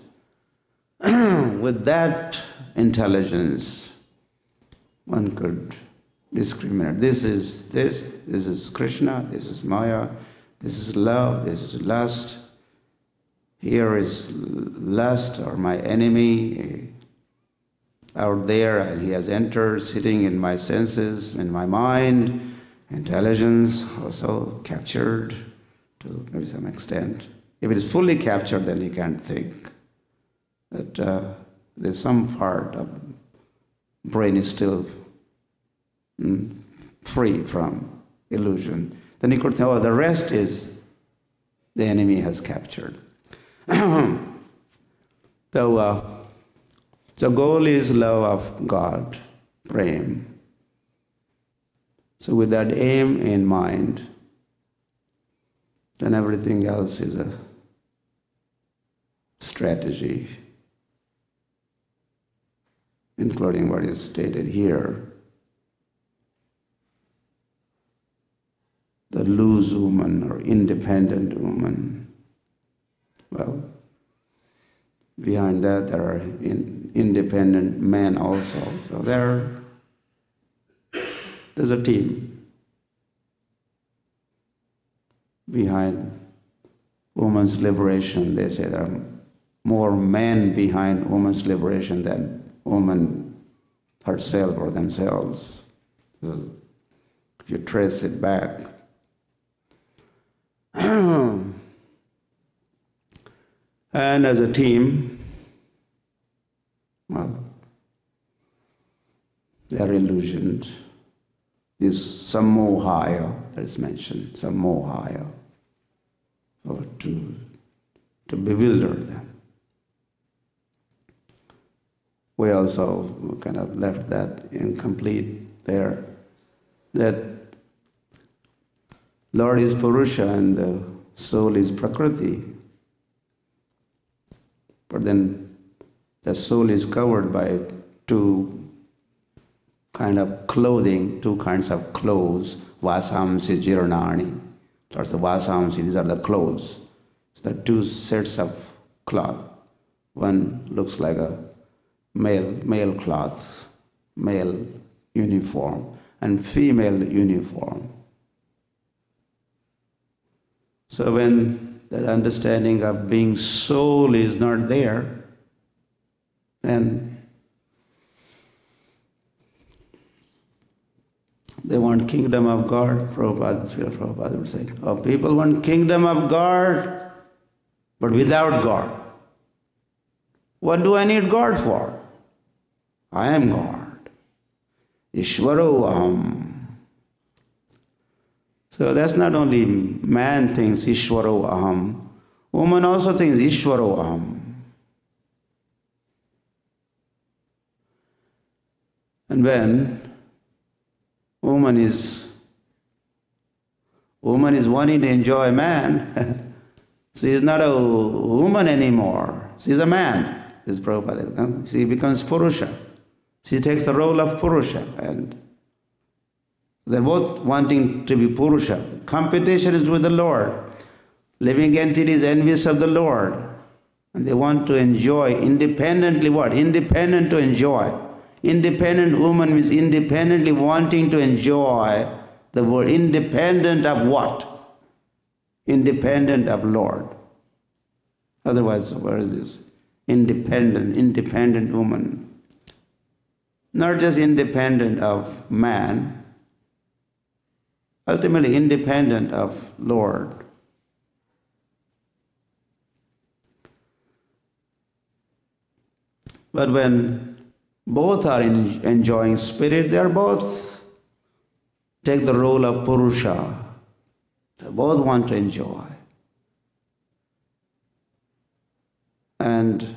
With that intelligence, one could discriminate. This is Krishna, this is Maya, this is love, this is lust. Here is lust, or my enemy out there, and he has entered, sitting in my senses, in my mind. Intelligence also captured to maybe some extent. If it is fully captured, then you can't think. But there's some part of brain is still free from illusion. Then you could think, oh, the rest is the enemy has captured. So the goal is love of God, prem. So with that aim in mind, then everything else is a strategy, including what is stated here. The loose woman or independent woman. Well, behind that there are independent men also. So there's a team behind woman's liberation. They say there are more men behind woman's liberation than woman herself or themselves. So if you trace it back, and as a team, well, they are illusioned. This sammohaya that is mentioned, sammohaya, or to bewilder them. We also kind of left that incomplete there, that Lord is Purusha and the soul is Prakriti. But then the soul is covered by two kinds of clothes, vasamsi jirnani. That's the vasamsi, these are the clothes. So the two sets of cloth. One looks like a male cloth, male uniform, and female uniform. So when that understanding of being soul is not there, then they want kingdom of God. Prabhupada would say, oh, people want kingdom of God, but without God. What do I need God for? I am God. Ishvaro aham. So that's not only man thinks Ishvaro aham, woman also thinks Ishvaro aham. And when woman is wanting to enjoy man, she is not a woman anymore. She is a man. This is Prabhupada. She becomes Purusha. She takes the role of Purusha, and they're both wanting to be Purusha. Competition is with the Lord. Living entity is envious of the Lord. And they want to enjoy independently what? Independent to enjoy. Independent woman means independently wanting to enjoy the world. Independent of what? Independent of Lord. Otherwise, where is this? Independent woman. Not just independent of man, ultimately independent of Lord. But when both are enjoying spirit, they are both take the role of Purusha. They both want to enjoy. And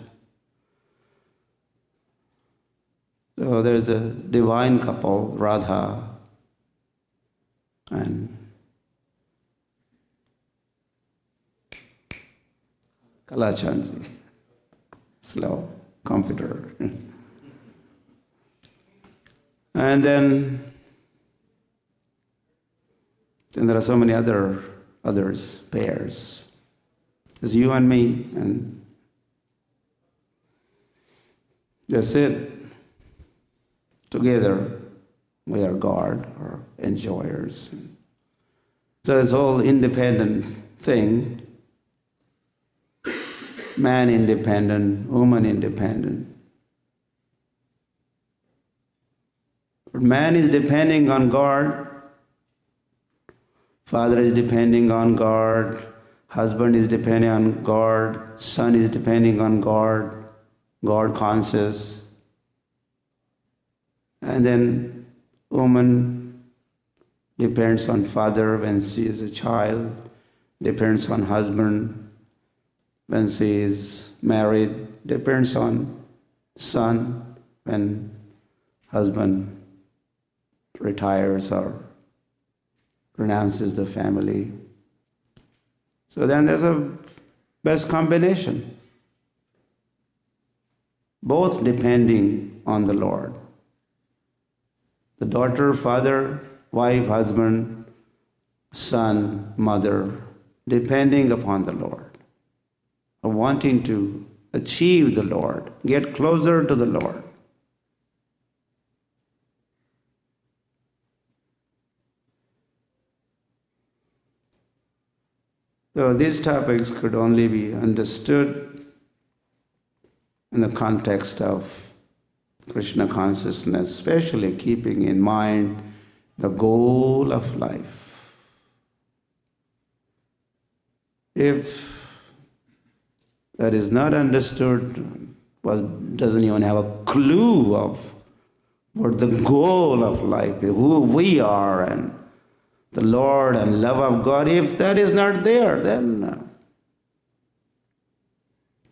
so there's a divine couple, Radha and Kalachandji, slow computer. And then there are so many others, pairs. It's you and me, and that's it. Together, we are God or enjoyers. So it's all independent thing. Man independent, woman independent. But man is depending on God. Father is depending on God. Husband is depending on God. Son is depending on God. God conscious. And then woman depends on father when she is a child. Depends on husband when she is married. Depends on son when husband retires or renounces the family. So then there's a best combination. Both depending on the Lord. The daughter, father, wife, husband, son, mother, depending upon the Lord. Wanting to achieve the Lord, get closer to the Lord. So these topics could only be understood in the context of Krishna consciousness, especially keeping in mind the goal of life. If that is not understood, doesn't even have a clue of what the goal of life is, who we are and the Lord and love of God, if that is not there, then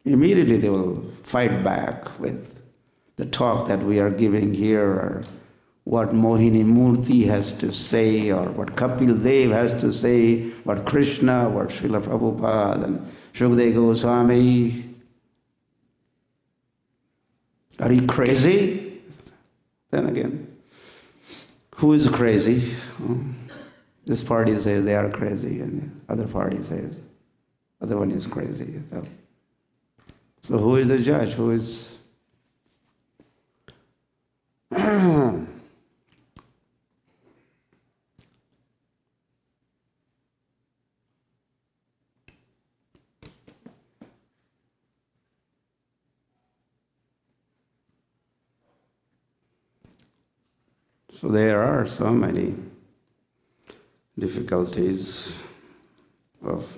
immediately they will fight back with the talk that we are giving here, or what Mohini-murti has to say, or what Kapil Dev has to say, what Krishna, what Srila Prabhupada and Sukadeva Gosvami. Are you crazy? Then again, who is crazy? This party says they are crazy, and the other party says other one is crazy. So who is the judge? Who is... So there are so many difficulties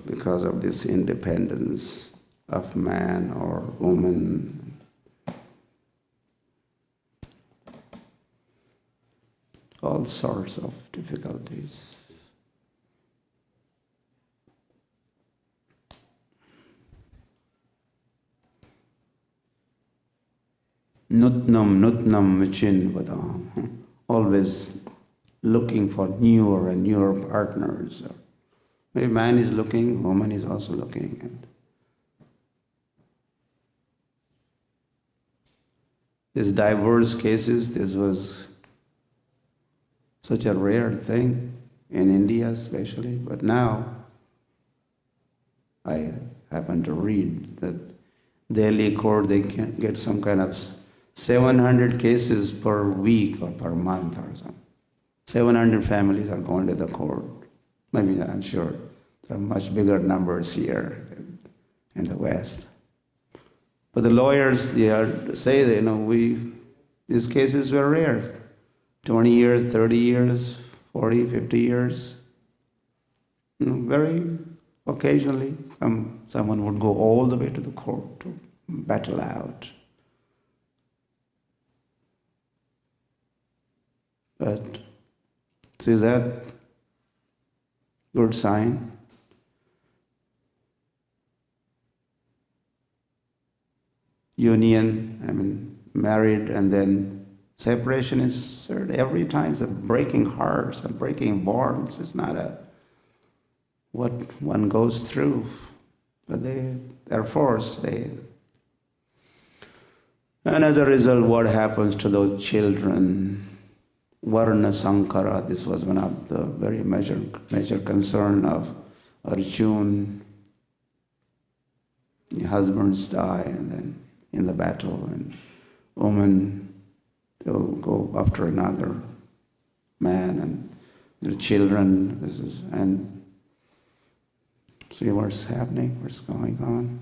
because of this independence of man or woman. All sorts of difficulties. Nutnam vichin vadam. Always looking for newer and newer partners. Maybe man is looking, woman is also looking. And these diverse cases, this was such a rare thing in India especially, but now I happen to read that Delhi court, they can get some kind of 700 cases per week or per month or something. 700 families are going to the court. Maybe, I'm sure, there are much bigger numbers here in the West. But the lawyers, they say that, these cases were rare. 20 years, 30 years, 40, 50 years. Very occasionally, someone would go all the way to the court to battle out. But is that good sign? Union, married and then separation is every time. It's a breaking hearts and breaking bonds. It's not what one goes through. But they're forced. And as a result, what happens to those children? Varna Sankara, this was one of the very major concern of Arjuna. husbands die and then in the battle, and women will go after another man and their children. And see what's happening, what's going on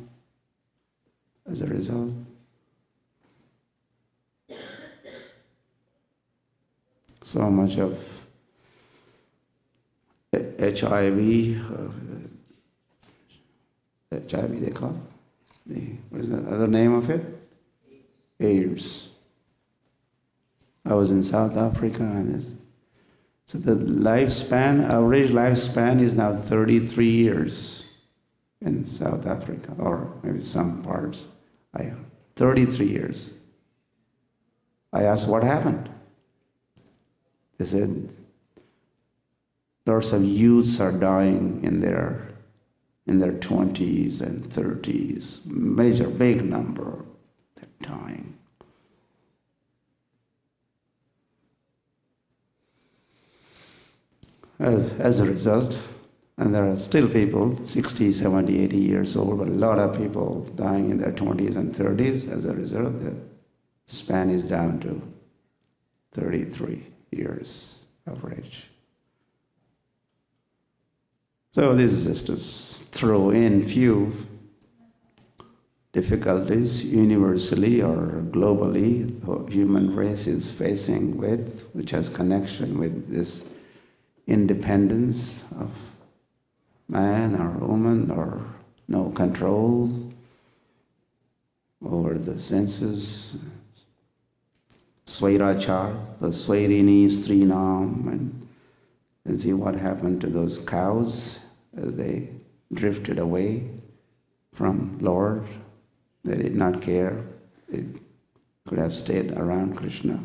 as a result. So much of HIV, HIV they call it. What is the other name of it? AIDS. I was in South Africa, and so the average lifespan is now 33 years in South Africa, or maybe some parts. 33 years. I asked what happened. They said lots of youths are dying in their 20s and 30s. Big number. They're dying. As a result, and there are still people, 60, 70, 80 years old, but a lot of people dying in their 20s and 30s. As a result, the span is down to 33 years average. So this is just to throw in few difficulties universally or globally the human race is facing with, which has connection with this independence of man or woman, or no control over the senses, svairachar, the svairini strinam, and see what happened to those cows as they drifted away from Lord. They did not care. They could have stayed around Krishna,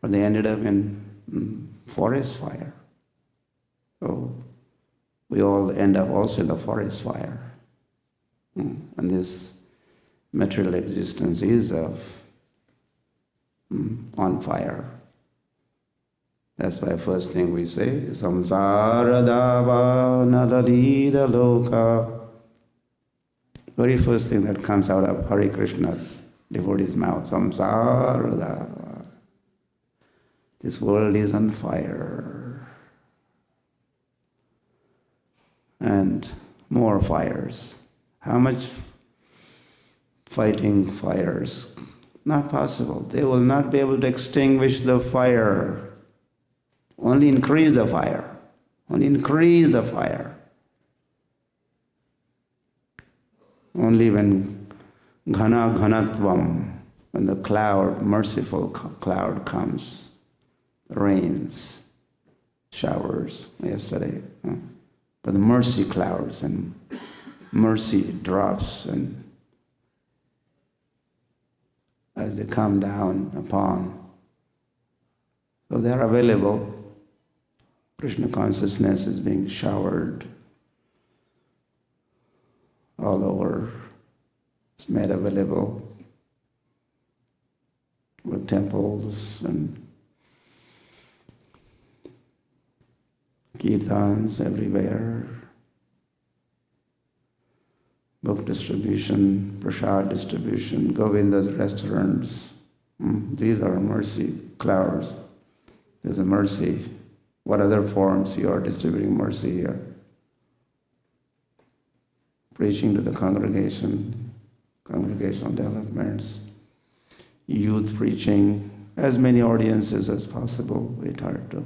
but they ended up in forest fire. So we all end up also in the forest fire. And this material existence is on fire. That's why first thing we say, samsara dava nalalita loka. Very first thing that comes out of Hare Krishna's devotee's mouth, samsara dava. This world is on fire. And more fires. How much fighting fires? Not possible. They will not be able to extinguish the fire. Only increase the fire. Only increase the fire. Only when ghana ghanatvam, when the cloud, merciful cloud comes, rains, showers yesterday. But the mercy clouds and mercy drops, and as they come down upon, so they are available. Krishna consciousness is being showered all over. It's made available with temples and kirtans everywhere, book distribution, prasad distribution, Govinda's restaurants. These are mercy clouds. There's a mercy. What other forms you are distributing mercy here? Preaching to the congregation, congregational developments, youth preaching, as many audiences as possible. We try to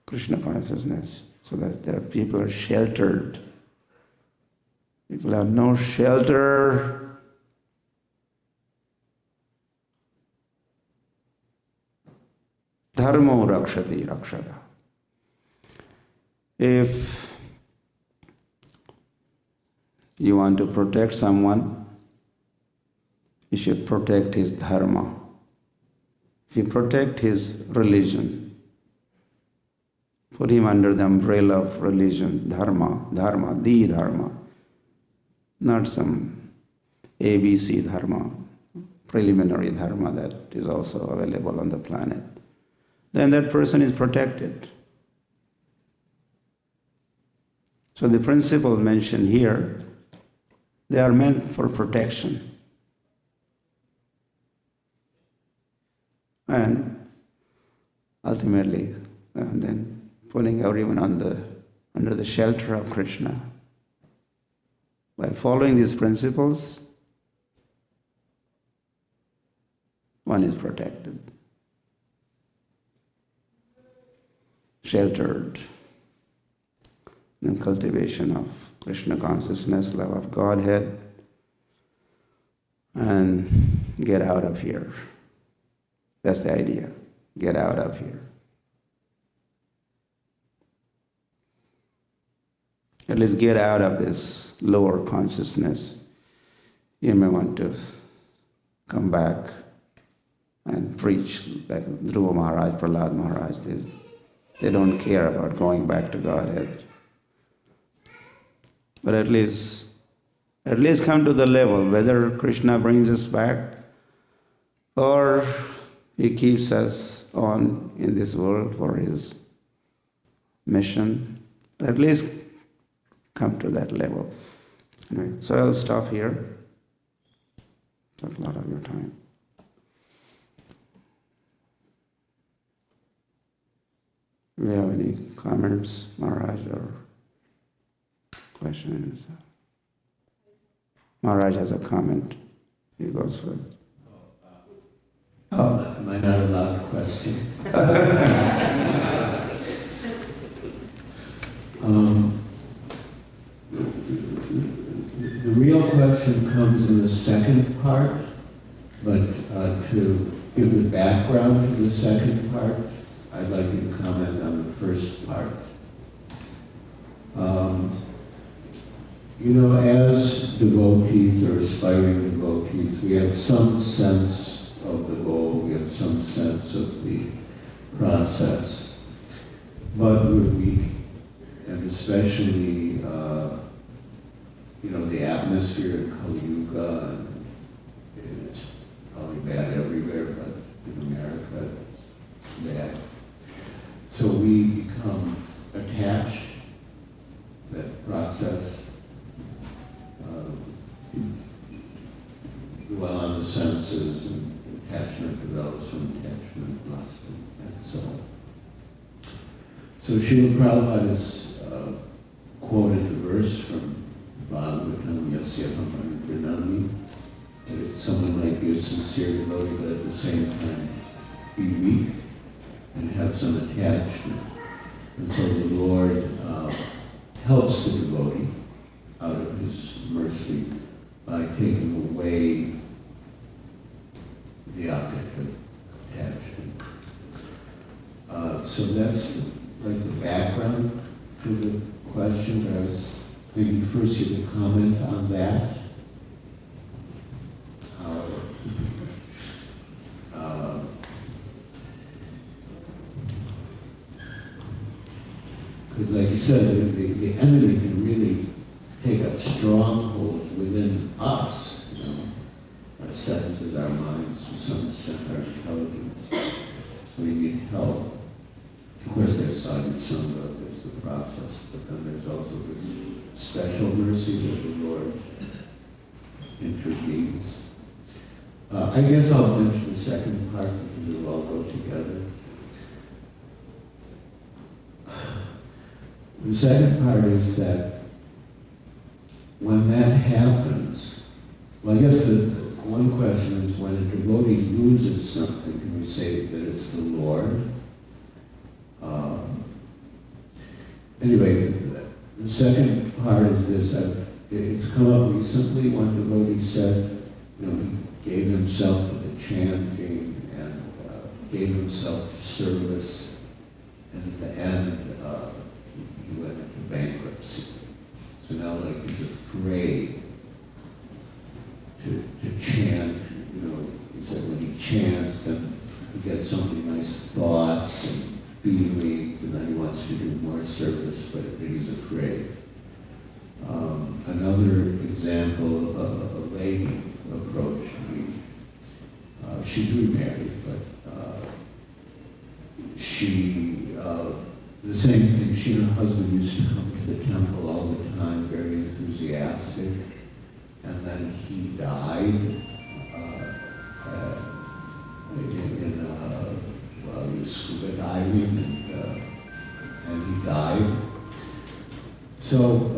Krishna consciousness, so that there are people are sheltered. People have no shelter. Dharmo rakshati rakshada. If you want to protect someone, you should protect his dharma. If you protect his religion, put him under the umbrella of religion, dharma, the dharma, not some ABC dharma, preliminary dharma that is also available on the planet. Then that person is protected. So the principles mentioned here They are meant for protection. And ultimately, then putting everyone under the shelter of Krishna. By following these principles, one is protected, sheltered, in cultivation of Krishna consciousness, love of Godhead, and get out of here. That's the idea. Get out of here. At least get out of this lower consciousness. You may want to come back and preach like Dhruva Maharaj, Prahlad Maharaj. They don't care about going back to Godhead. But at least come to the level, whether Krishna brings us back or he keeps us on in this world for his mission. At least come to that level. Anyway, so I'll stop here. Took a lot of your time. Do we have any comments, Maharaj, or questions? Maharaj has a comment. He goes first. Am I not allowed to question? The real question comes in the second part, but to give the background to the second part, I'd like you to comment on the first part. As devotees or aspiring devotees, we have some sense of the goal, we have some sense of the process, but we're weak, and especially, the atmosphere in Kali Yuga, and it's probably bad everywhere, but in America it's bad. So we become attached, that process, dwell on the senses, and attachment develops from attachment, lust, and so on. So Srila Prabhupada has quoted the verse from Bhagavatam, Yasyaham Pranami, that someone might be a sincere devotee, but at the same time be weak and have some attachment. And so the Lord helps the devotee out of his mercy by taking away the object of attachment. So that's like the background to the question. I was maybe first you could comment on that. Because like you said, the enemy can really take up strongholds within us, our senses, our minds, to some extent our intelligence. So we need help. Of course there's sadhu-sangha, there's the process, but then there's also this special mercy that the Lord intervenes. I guess I'll mention the second part because it'll all go together. The second part is that when that happens, well, I guess the one question is when a devotee loses something, can we say that it's the Lord? Anyway, the second part is this. It's come up recently. One devotee said, he gave himself to the chanting and gave himself to service, and at the end, he went into bankruptcy. So now, like, he's afraid to chant. He said when he chants, then he gets so many nice thoughts and feelings, and then he wants to do more service, but he's afraid. Another example, a lady approached me. She's remarried, but the same thing, she and her husband used to come to the temple all the time, very enthusiastic. and then he died while he was scuba diving, and he died. So,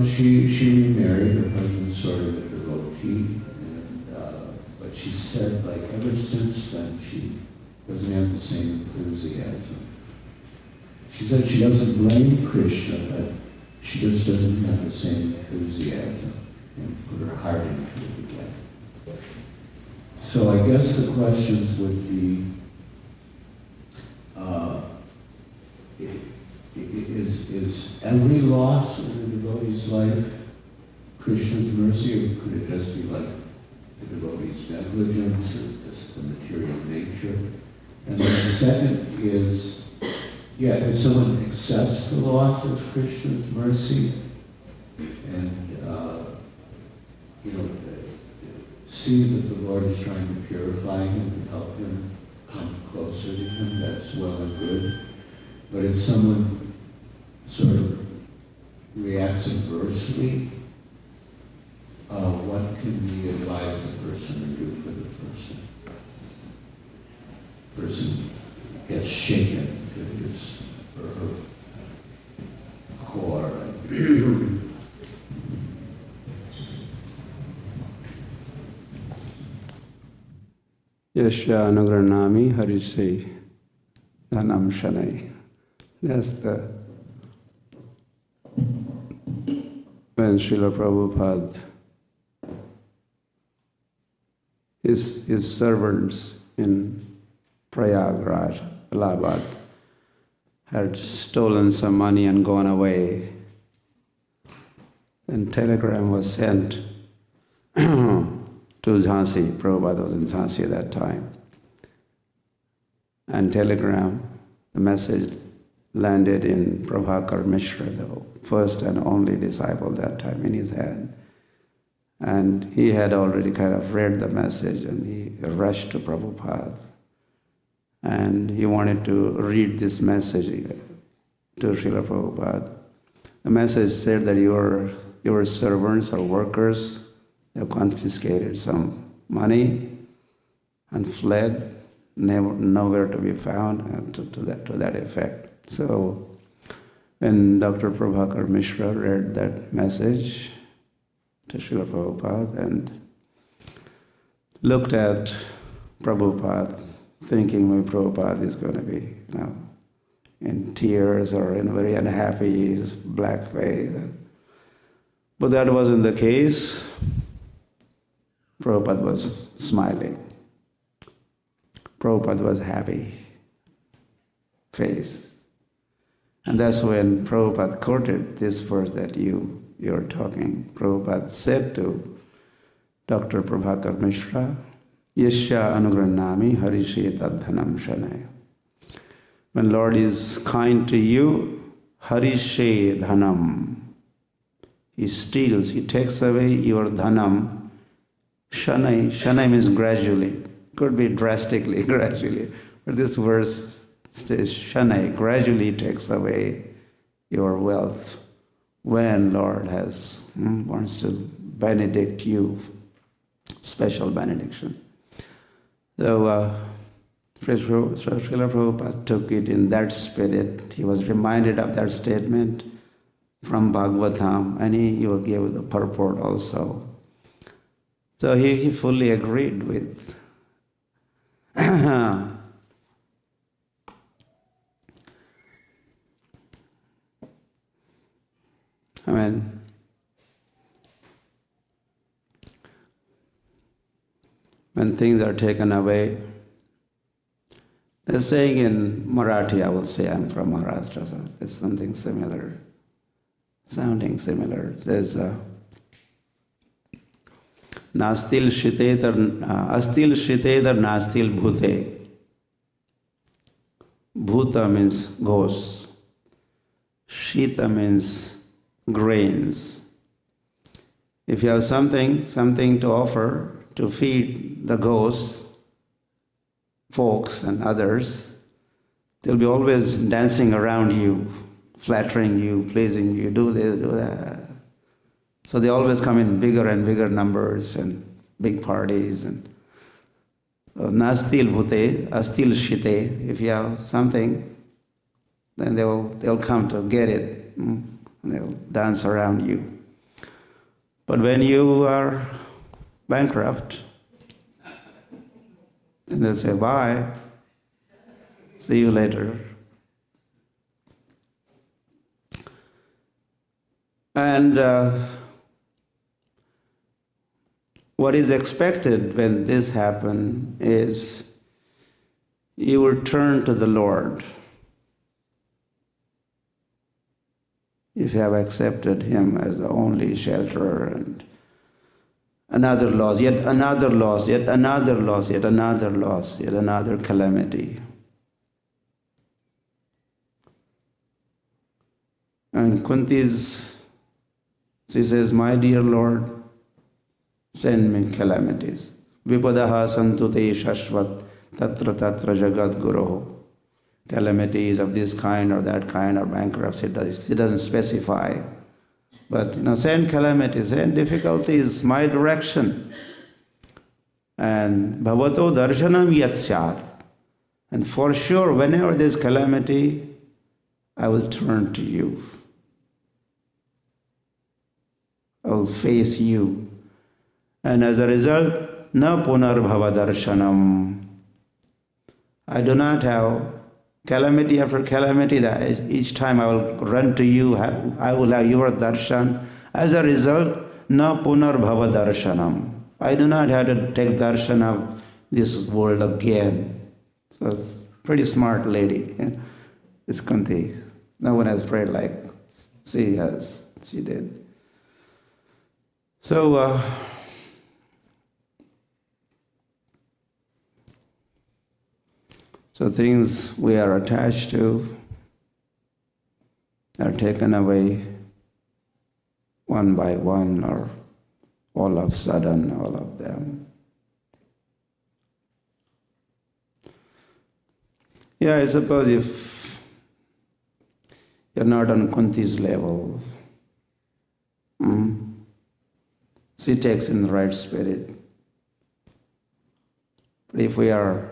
she remarried. Her husband's sort of a devotee, but she said, like, ever since then, she doesn't have the same enthusiasm. She said she doesn't blame Krishna, but she just doesn't have the same enthusiasm and put her heart into it again. So I guess the questions would be, is every loss in the devotee's life Krishna's mercy, or could it just be like the devotee's negligence or just the material nature? And then the second is, if someone accepts the loss as Krishna's mercy and, sees that the Lord is trying to purify him and help him come closer to him, that's well and good. But if someone sort of reacts adversely, what can we advise the person to do for the person? The person gets shaken to his or her core. Yasya anugranami harishe dhanam shanai. That's when Srila Prabhupada, his servants in Prayagraj, Allahabad, had stolen some money and gone away. Then telegram was sent to Jhansi. Prabhupada was in Jhansi at that time. And telegram, the message landed in Prabhakar Mishra, the first and only disciple that time, in his hand. And he had already kind of read the message and he rushed to Prabhupada. And he wanted to read this message to Srila Prabhupada. The message said that your servants or workers have confiscated some money and fled, nowhere to be found, and to that effect. So when Dr. Prabhakar Mishra read that message to Srila Prabhupada and looked at Prabhupada, thinking maybe Prabhupada is going to be, in tears or in very unhappy, his black face. But that wasn't the case. Prabhupada was smiling. Prabhupada was happy face. And that's when Prabhupada quoted this verse that you're talking. Prabhupada said to Dr. Prabhakar Mishra, Yasya anugranami harishe tadhanam shanaya. When Lord is kind to you, harishe dhanam. He steals, he takes away your dhanam. Shanai, shanai means gradually. Could be drastically, gradually. But this verse says shanai, gradually takes away your wealth. When Lord wants to benedict you, special benediction. So Srila Prabhupada took it in that spirit. He was reminded of that statement from Bhagavatam, and he gave the purport also. So he fully agreed with. When things are taken away, they're saying in Marathi, I will say I'm from Maharashtra, so it's something similar, sounding similar. There's Nastil shitedar, astil shitedar nastil bhute. Bhuta means ghosts. Shita means grains. If you have something to offer to feed the ghosts, folks and others, they'll be always dancing around you, flattering you, pleasing you, do this, do that. So they always come in bigger and bigger numbers and big parties. And nastil bhute, astil shite. If you have something, then they'll come to get it. And they'll dance around you. But when you are bankrupt, then they'll say, bye, see you later. And what is expected when this happens is you will turn to the Lord. If you have accepted Him as the only shelter, and another loss, yet another loss, yet another loss, yet another loss, yet another calamity. And she says, my dear Lord, send me calamities. Vipadaha santu te shashvat tatra tatra jagat guroho. Calamities of this kind or that kind or bankruptcy, it doesn't specify. But send calamities, send difficulties, my direction. And bhavato darshanam yatsyat. And for sure, whenever there's calamity, I will turn to you. I will face you. And as a result, na punarbhava darshanam. I do not have calamity after calamity, that each time I will run to you, I will have your darshan. As a result, na punarbhava darshanam. I do not have to take darshan of this world again. So it's a pretty smart lady. It's Kunti. No one has prayed like she did. So, so things we are attached to are taken away one by one, or all of a sudden, all of them. Yeah, I suppose if you're not on Kunti's level, she takes in the right spirit. But if we are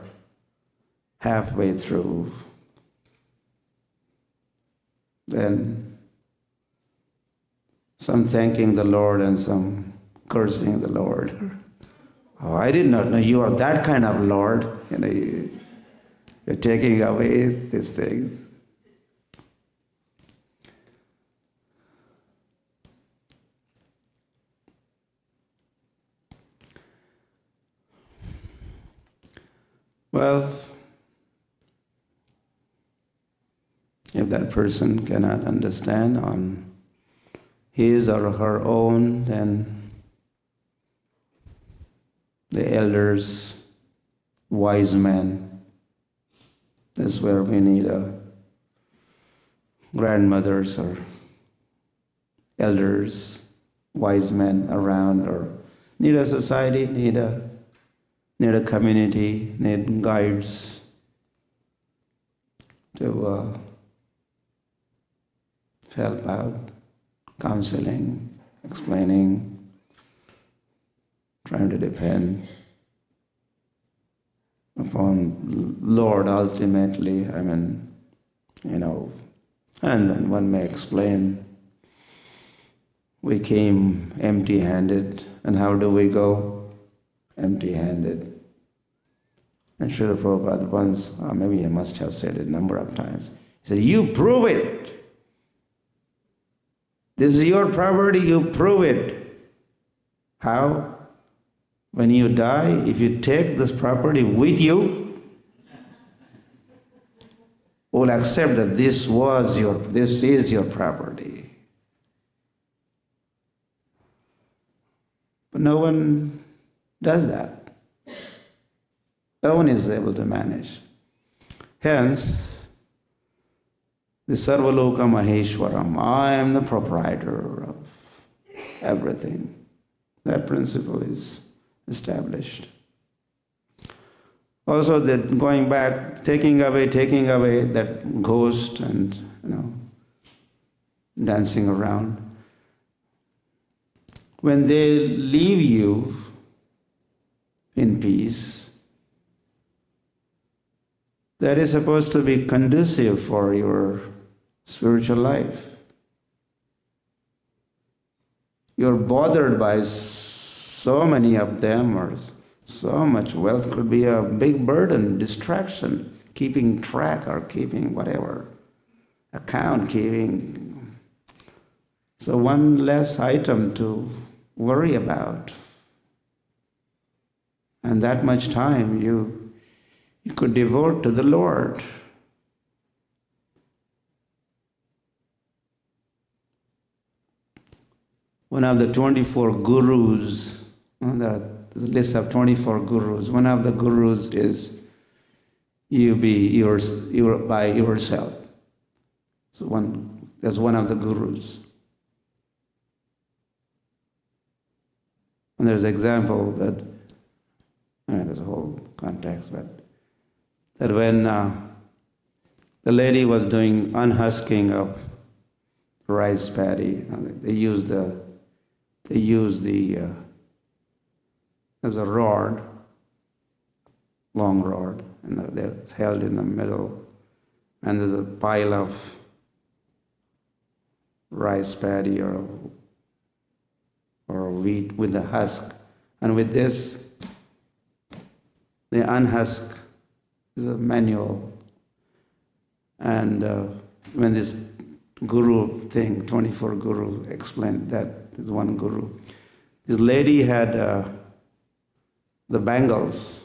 halfway through, then some thanking the Lord and some cursing the Lord. Oh, I did not know you are that kind of Lord. You're taking away these things. Well, if that person cannot understand on his or her own, then the elders, wise men, that's where we need grandmothers or elders, wise men around, or need a society, need a community, need guides to help out, counseling, explaining, trying to depend upon Lord ultimately. And then one may explain, we came empty-handed, and how do we go? Empty-handed. And Srila Prabhupada once, maybe he must have said it a number of times, he said, you prove it. This is your property, you prove it. How? When you die, if you take this property with you, will accept that this is your property. But no one does that. No one is able to manage. Hence, the Sarvaloka Maheshwaram, I am the proprietor of everything. That principle is established. Also, that going back, taking away that ghost and dancing around. when they leave you in peace, that is supposed to be conducive for your spiritual life. You're bothered by so many of them, or so much wealth could be a big burden, distraction, keeping track or keeping whatever, account keeping. So one less item to worry about. And that much time you could devote to the Lord. One of the 24 gurus, there's a list of 24 gurus. One of the gurus is you by yourself. So that's one of the gurus. And there's an example that, there's a whole context, but that when the lady was doing unhusking of rice paddy, they used the as a rod, long rod, and they're held in the middle, and there's a pile of rice paddy or wheat with the husk, and with this they unhusk. Is a manual, and when this guru thing, 24 guru explained that, this one guru, this lady had the bangles,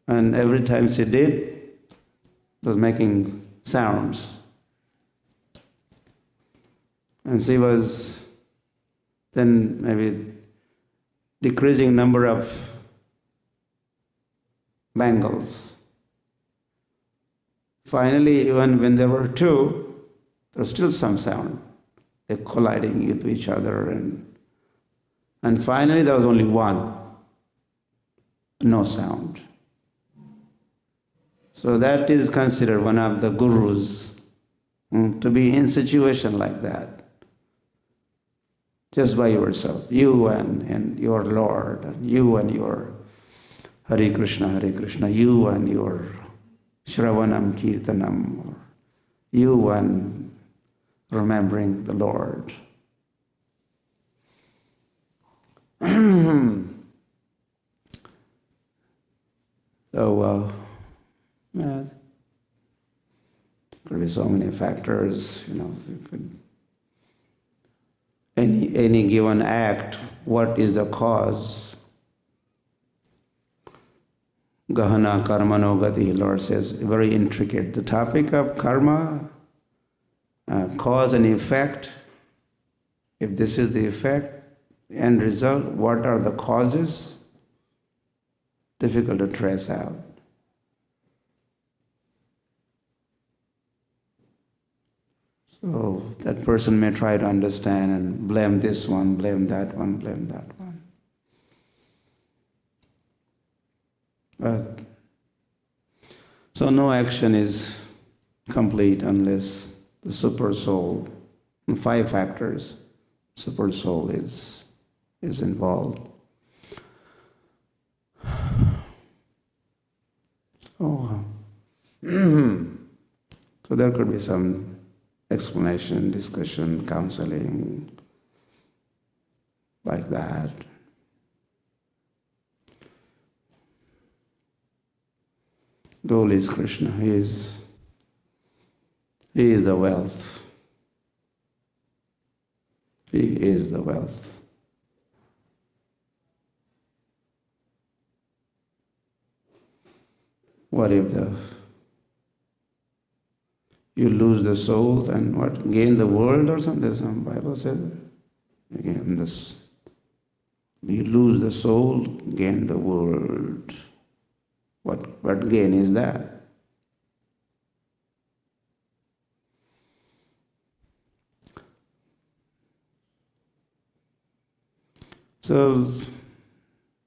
and every time she did, it was making sounds, and she was then maybe decreasing number of bangles. Finally, even when there were two, there was still some sound. They're colliding with each other, and finally there was only one, no sound. So that is considered one of the gurus, to be in situation like that, just by yourself, you and your Lord, and you and your Hare Krishna, you and your Shravanam Kirtanam, or you and remembering the Lord. So, there could be so many factors, any given act, what is the cause? Gahana karmano gati, Lord says, very intricate. The topic of karma, cause and effect. If this is the effect, end result, what are the causes? Difficult to trace out. So that person may try to understand and blame this one, blame that one, blame that one. So no action is complete unless the super soul, 5 factors, super soul is involved. So there could be some explanation, discussion, counseling, like that. Goal is Krishna. He is the wealth. He is the wealth. What if you lose the soul and what? Gain the world or something? Some Bible says again this. You lose the soul, gain the world. What gain is that? So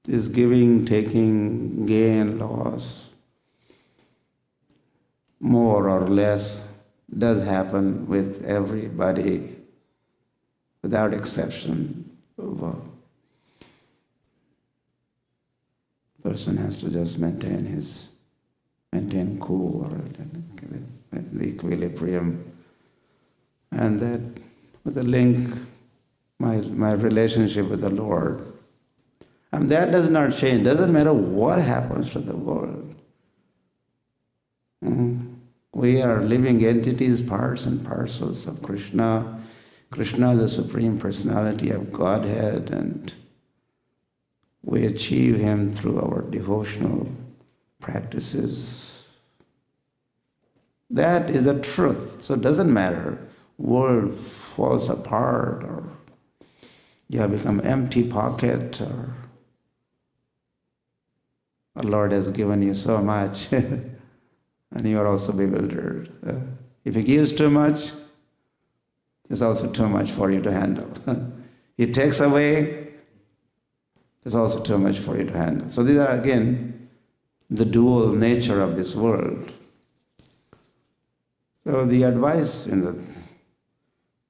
this giving, taking, gain, loss, more or less, does happen with everybody. without exception. Person has to just maintain cool or the equilibrium, and that with the link, my relationship with the Lord. And that does not change. Doesn't matter what happens to the world. We are living entities, parts and parcels of Krishna. Krishna, the Supreme Personality of Godhead, and we achieve Him through our devotional practices. That is a truth. So it doesn't matter. World falls apart, or you have become empty pocket, or the Lord has given you so much, and you are also bewildered. If He gives too much, it's also too much for you to handle. He takes away, it's also too much for you to handle. So these are again the dual nature of this world. So the advice in the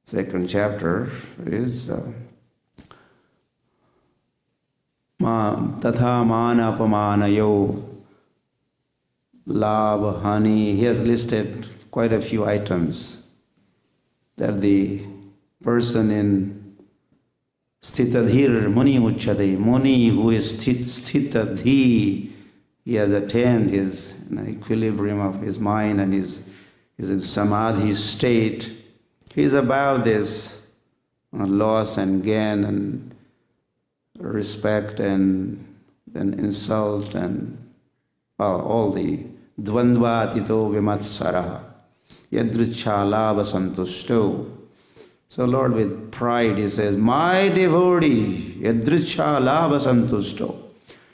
second chapter is tatha mana apamanayo labha hani. He has listed quite a few items that the person in sthitadhir muni uchade, muni who is sthitadhi, he has attained his equilibrium of his mind and is in samadhi state. He is above this loss and gain and respect and then insult and all the dvandva atito vimatsara yadricha labha santushto. So Lord, with pride, He says, my devotee, yadricha labha santushto.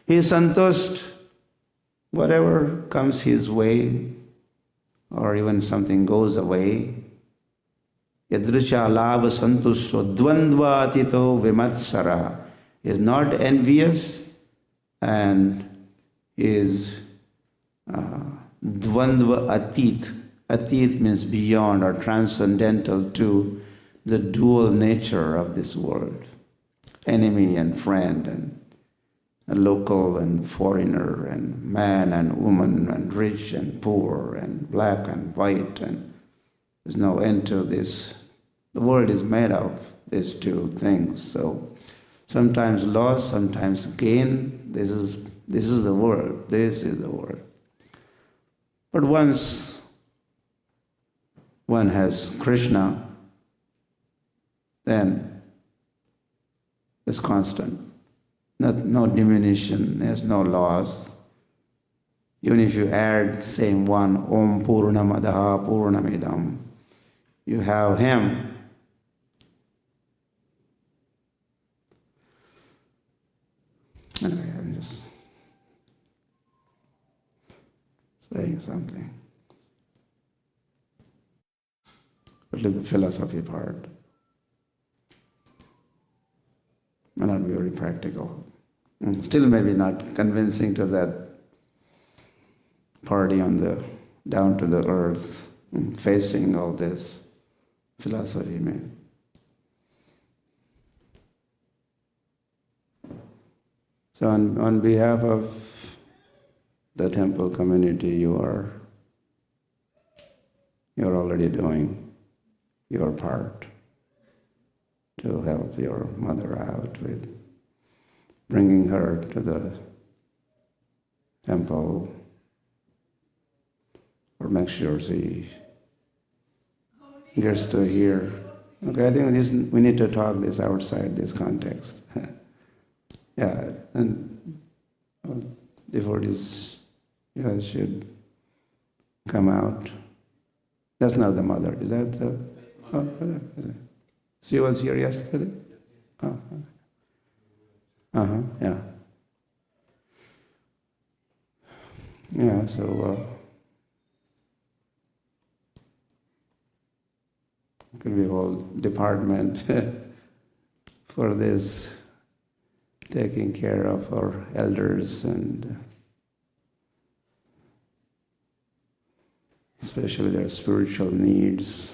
He is santusht, whatever comes his way, or even something goes away. Yadricha labha santushto dvandva atito vimatsara. He is not envious and is dvandva atit. Atit means beyond or transcendental to the dual nature of this world. Enemy and friend, and local and foreigner, and man and woman, and rich and poor, and black and white, and there's no end to this. The world is made of these two things. So sometimes loss, sometimes gain. This is the world. This is the world. But once one has Krishna, then it's constant. No diminution, there's no loss. Even if you add saying one, Om Purnamadaha Purnamidam, you have Him. Anyway, I'm just saying something. At least the philosophy part may not be very practical. Still maybe not convincing to that party on the down to the earth, facing all this philosophy. Maybe. So on behalf of the temple community, you're already doing your part to help your mother out with bringing her to the temple, or make sure she gets to hear. Okay, I think we need to talk this outside this context. Yeah, and devotees should come out. That's not the mother. Is that the? Oh, she was here yesterday? Yeah. Yeah, so could be a whole department for this, taking care of our elders and especially their spiritual needs.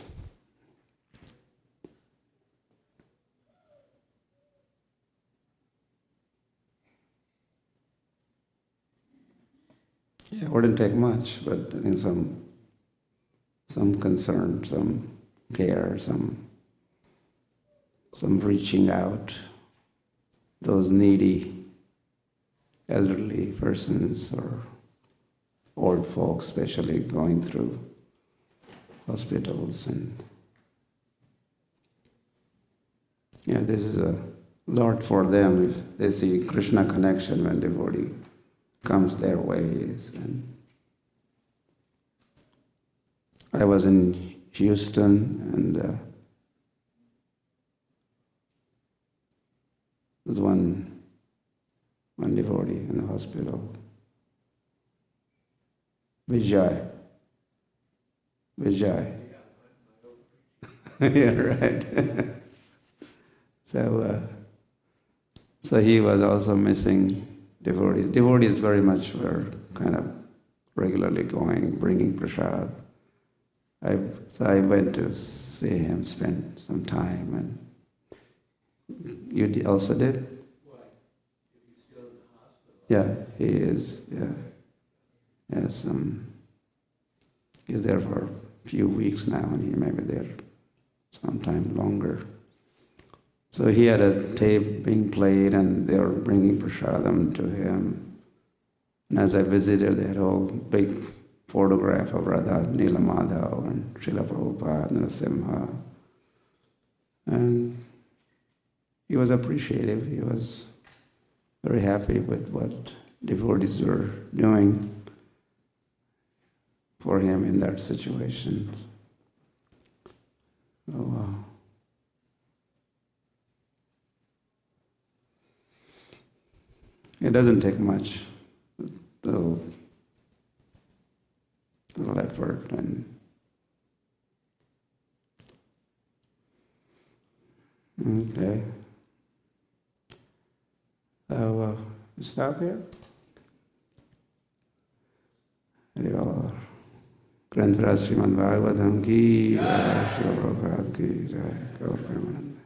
Yeah, it wouldn't take much, but I think some concern, some care, some reaching out, those needy elderly persons or old folks, especially going through hospitals, and this is a lot for them if they see Krishna connection when devotee comes their ways. And I was in Houston, and there's one devotee in the hospital, Vijay. Yeah, right. So he was also missing devotees. Devotees very much were kind of regularly going, bringing prasad. So I went to see him, spend some time, and you also did? Why? If he's still in the hospital? Yeah, he is. Yeah, yes. He's there for a few weeks now, and he may be there sometime longer. So he had a tape being played, and they were bringing prasadam to him. And as I visited, they had a whole big photograph of Radha, Nila Madhav, and Srila Prabhupada, and Narasimha. And he was appreciative. He was very happy with what devotees were doing for him in that situation. Oh, wow. It doesn't take much, little effort, and okay. So stop here. Grantha Srimad Bhagavatam ki jai, Srila Prabhupada ki jai, Gaur Premanand.